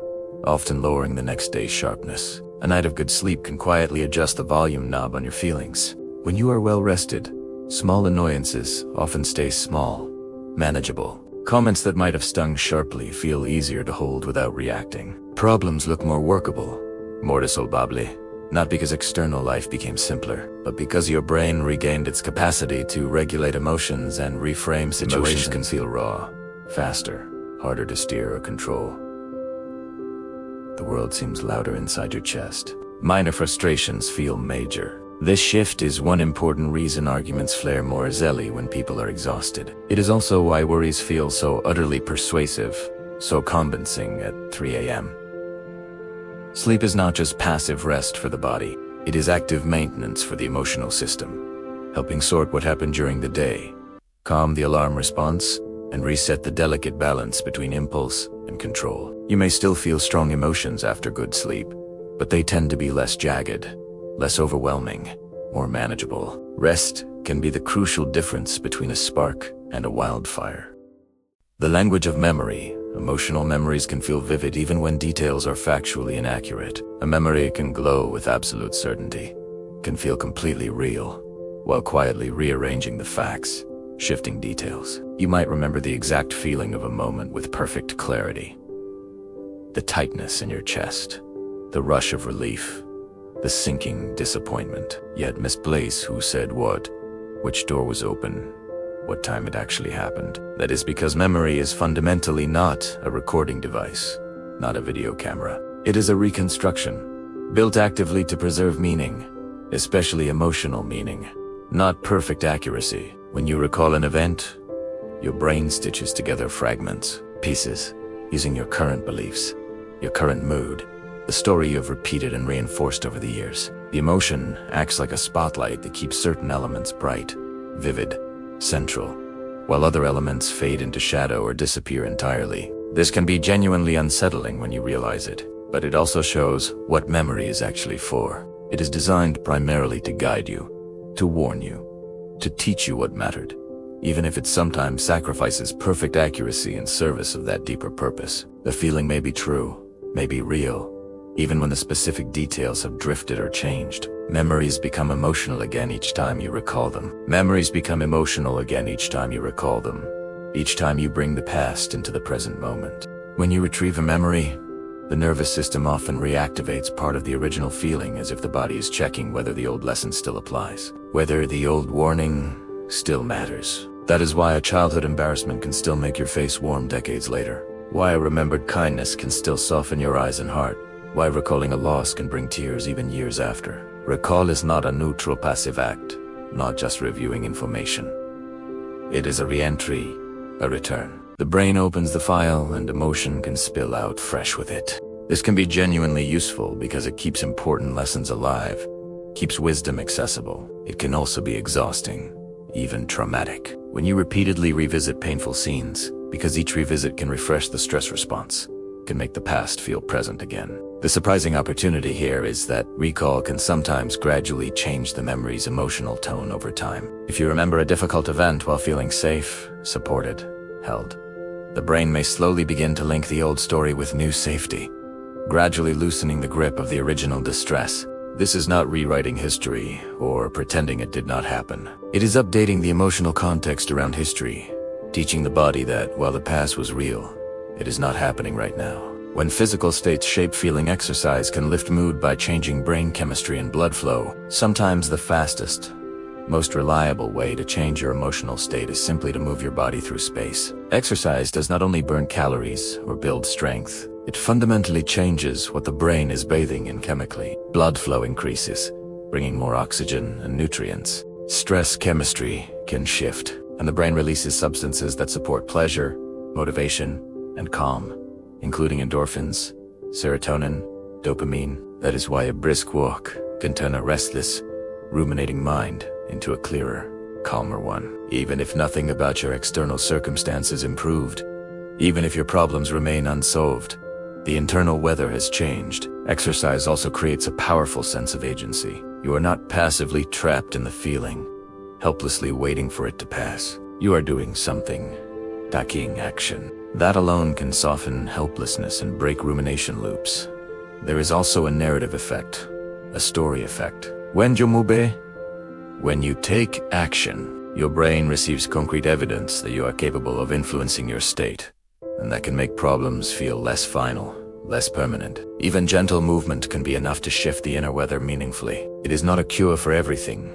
often lowering the next day's sharpness. A night of good sleep can quietly adjust the volume knob on your feelings. When you are well rested, small annoyances often stay small, manageable. Comments that might have stung sharply feel easier to hold without reacting. Problems look more workable, more resolvable, not because external life became simpler, but because your brain regained its capacity to regulate emotions and reframe situations. Emotions can feel raw, faster, harder to steer or control. The world seems louder inside your chest. Minor frustrations feel major. This shift is one important reason arguments flare more easily when people are exhausted. It is also why worries feel so utterly persuasive, so convincing at 3 a.m. Sleep is not just passive rest for the body, it is active maintenance for the emotional system, helping sort what happened during the day, calm the alarm response, and reset the delicate balance between impulse and control. You may still feel strong emotions after good sleep, but they tend to be less jagged, less overwhelming, more manageable. Rest can be the crucial difference between a spark and a wildfire. The language of memory. Emotional memories can feel vivid even when details are factually inaccurate. A memory can glow with absolute certainty, can feel completely real, while quietly rearranging the facts, shifting details. You might remember the exact feeling of a moment with perfect clarity. The tightness in your chest, the rush of relief, the sinking disappointment. Yet misplace who said what, which door was open, what time it actually happened. That is because memory is fundamentally not a recording device, not a video camera. It is a reconstruction, built actively to preserve meaning, especially emotional meaning, not perfect accuracy. When you recall an event, your brain stitches together fragments, pieces, using your current beliefs, your current mood, the story you have repeated and reinforced over the years. The emotion acts like a spotlight that keeps certain elements bright, vivid, central, while other elements fade into shadow or disappear entirely. This can be genuinely unsettling when you realize it, but it also shows what memory is actually for. It is designed primarily to guide you, to warn you, to teach you what mattered, even if it sometimes sacrifices perfect accuracy in service of that deeper purpose. The feeling may be true, may be real, even when the specific details have drifted or changed. Memories become emotional again each time you recall them. Memories become emotional again each time you recall them, each time you bring the past into the present moment. When you retrieve a memory, the nervous system often reactivates part of the original feeling, as if the body is checking whether the old lesson still applies, whether the old warning still matters. That is why a childhood embarrassment can still make your face warm decades later, why a remembered kindness can still soften your eyes and heart, why recalling a loss can bring tears even years after. Recall is not a neutral passive act, not just reviewing information. It is a re-entry, a return. The brain opens the file and emotion can spill out fresh with it. This can be genuinely useful because it keeps important lessons alive, keeps wisdom accessible. It can also be exhausting, even traumatic, when you repeatedly revisit painful scenes, because each revisit can refresh the stress response, can make the past feel present again. The surprising opportunity here is that recall can sometimes gradually change the memory's emotional tone over time. If you remember a difficult event while feeling safe, supported, held, the brain may slowly begin to link the old story with new safety, gradually loosening the grip of the original distress. This is not rewriting history or pretending it did not happen. It is updating the emotional context around history, teaching the body that while the past was real, it is not happening right now. When physical states shape feeling, exercise can lift mood by changing brain chemistry and blood flow. Sometimes the fastest, most reliable way to change your emotional state is simply to move your body through space. Exercise does not only burn calories or build strength, it fundamentally changes what the brain is bathing in chemically. Blood flow increases, bringing more oxygen and nutrients. Stress chemistry can shift, and the brain releases substances that support pleasure, motivation, and calm, including endorphins, serotonin, dopamine. That is why a brisk walk can turn a restless, ruminating mind into a clearer, calmer one. Even if nothing about your external circumstances improved, even if your problems remain unsolved, the internal weather has changed. Exercise also creates a powerful sense of agency. You are not passively trapped in the feeling, helplessly waiting for it to pass. You are doing something, taking action. That alone can soften helplessness and break rumination loops. There is also a narrative effect, a story effect. When you take action, your brain receives concrete evidence that you are capable of influencing your state, and that can make problems feel less final, less permanent. Even gentle movement can be enough to shift the inner weather meaningfully. It is not a cure for everything,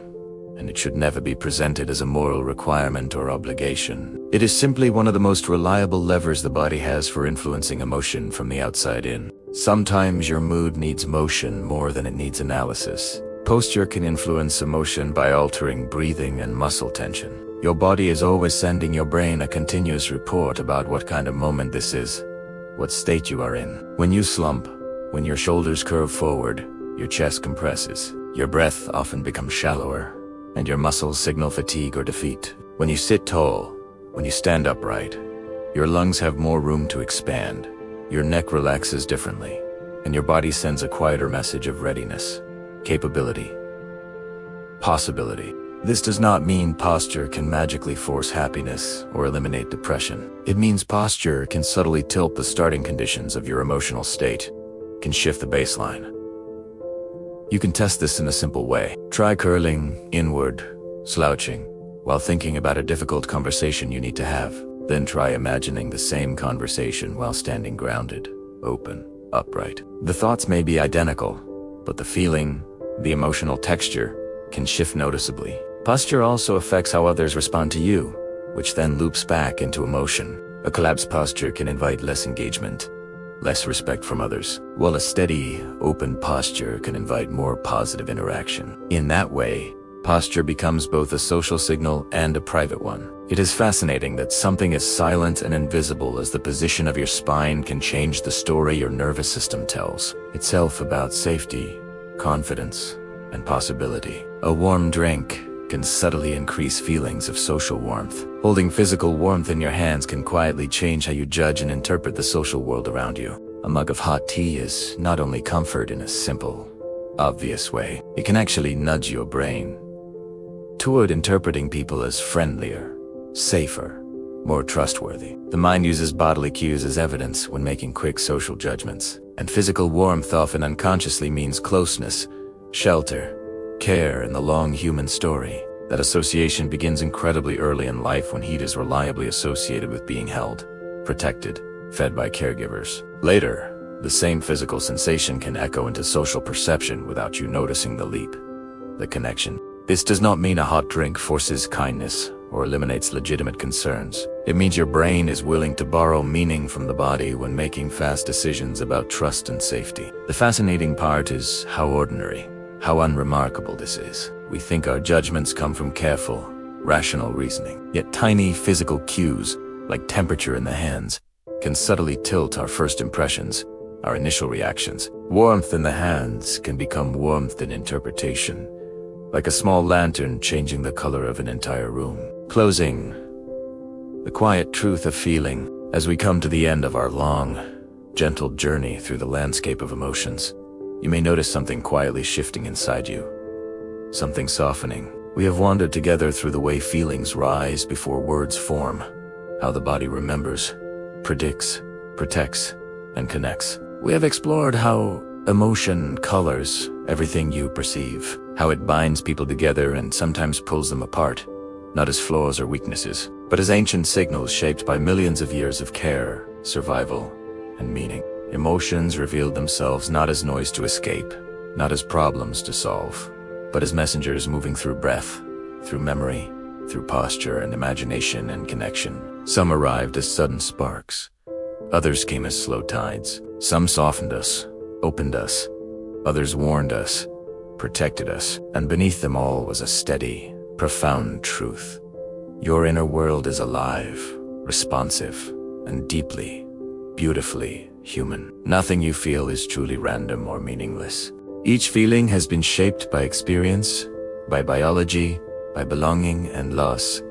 and it should never be presented as a moral requirement or obligation. It is simply one of the most reliable levers the body has for influencing emotion from the outside in. Sometimes your mood needs motion more than it needs analysis. Posture can influence emotion by altering breathing and muscle tension. Your body is always sending your brain a continuous report about what kind of moment this is, what state you are in. When you slump, when your shoulders curve forward, your chest compresses, your breath often becomes shallower, and your muscles signal fatigue or defeat. When you sit tall, when you stand upright, your lungs have more room to expand, your neck relaxes differently, and your body sends a quieter message of readiness, capability, possibility. This does not mean posture can magically force happiness or eliminate depression. It means posture can subtly tilt the starting conditions of your emotional state, can shift the baseline. You can test this in a simple way. Try curling inward, slouching, while thinking about a difficult conversation you need to have. Then try imagining the same conversation while standing grounded, open, upright. The thoughts may be identical, but the feeling, the emotional texture, can shift noticeably. Posture also affects how others respond to you, which then loops back into emotion. A collapsed posture can invite less engagement, less respect from others, while a steady, open posture can invite more positive interaction. In that way, posture becomes both a social signal and a private one. It is fascinating that something as silent and invisible as the position of your spine can change the story your nervous system tells itself about safety, confidence, and possibility. A warm drink can subtly increase feelings of social warmth. Holding physical warmth in your hands can quietly change how you judge and interpret the social world around you. A mug of hot tea is not only comfort in a simple, obvious way, it can actually nudge your brain toward interpreting people as friendlier, safer, more trustworthy. The mind uses bodily cues as evidence when making quick social judgments, and physical warmth often unconsciously means closeness, shelter, care in the long human story. That association begins incredibly early in life when heat is reliably associated with being held, protected, fed by caregivers. Later, the same physical sensation can echo into social perception without you noticing the leap, the connection. This does not mean a hot drink forces kindness or eliminates legitimate concerns. It means your brain is willing to borrow meaning from the body when making fast decisions about trust and safety. The fascinating part is how ordinary, how unremarkable this is. We think our judgments come from careful, rational reasoning. Yet tiny physical cues, like temperature in the hands, can subtly tilt our first impressions, our initial reactions. Warmth in the hands can become warmth in interpretation, like a small lantern changing the color of an entire room. Closing, the quiet truth of feeling. As we come to the end of our long, gentle journey through the landscape of emotions, you may notice something quietly shifting inside you, something softening. We have wandered together through the way feelings rise before words form, how the body remembers, predicts, protects, and connects. We have explored how emotion colors everything you perceive, how it binds people together and sometimes pulls them apart, not as flaws or weaknesses, but as ancient signals shaped by millions of years of care, survival, and meaning. Emotions revealed themselves not as noise to escape, not as problems to solve, but as messengers moving through breath, through memory, through posture and imagination and connection. Some arrived as sudden sparks. Others came as slow tides. Some softened us, opened us. Others warned us, protected us. And beneath them all was a steady, profound truth. Your inner world is alive, responsive, and deeply, beautifully human. Nothing you feel is truly random or meaningless. Each feeling has been shaped by experience, by biology, by belonging and loss,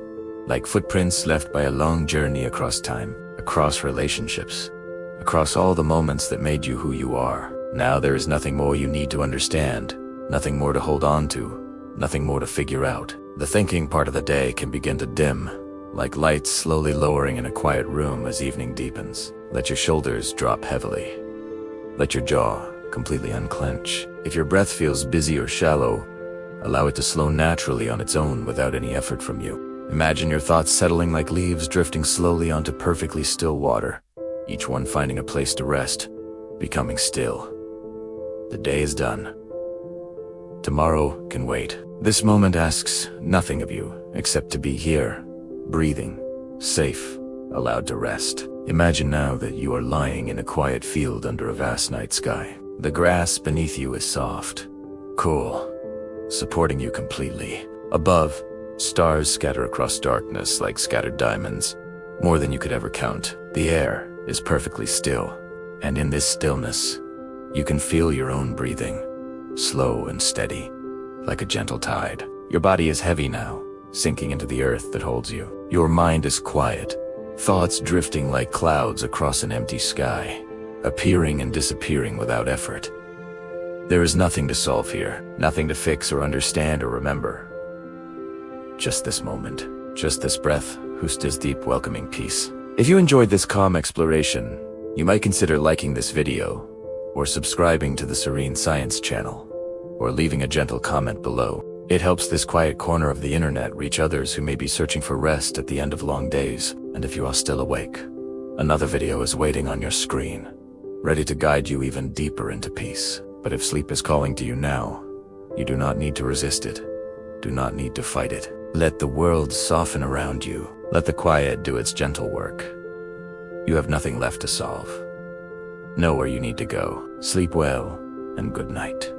like footprints left by a long journey across time, across relationships, across all the moments that made you who you are. Now there is nothing more you need to understand, nothing more to hold on to, nothing more to figure out. The thinking part of the day can begin to dim, like lights slowly lowering in a quiet room as evening deepens. Let your shoulders drop heavily. Let your jaw completely unclench. If your breath feels busy or shallow, allow it to slow naturally on its own without any effort from you. Imagine your thoughts settling like leaves drifting slowly onto perfectly still water, each one finding a place to rest, becoming still. The day is done. Tomorrow can wait. This moment asks nothing of you except to be here, breathing, safe, allowed to rest. Imagine now that you are lying in a quiet field under a vast night sky. The grass beneath you is soft, cool, supporting you completely. Above, stars scatter across darkness like scattered diamonds, more than you could ever count. The air is perfectly still, and in this stillness, you can feel your own breathing, slow and steady, like a gentle tide. Your body is heavy now, sinking into the earth that holds you. Your mind is quiet, thoughts drifting like clouds across an empty sky, appearing and disappearing without effort. There is nothing to solve here, nothing to fix or understand or remember. Just this moment, just this breath, whose deep, welcoming peace. If you enjoyed this calm exploration, you might consider liking this video, or subscribing to the Serene Science channel, or leaving a gentle comment below. It helps this quiet corner of the internet reach others who may be searching for rest at the end of long days. And if you are still awake, another video is waiting on your screen, ready to guide you even deeper into peace. But if sleep is calling to you now, you do not need to resist it. Do not need to fight it. Let the world soften around you. Let the quiet do its gentle work. You have nothing left to solve. Know where you need to go. Sleep well, and good night.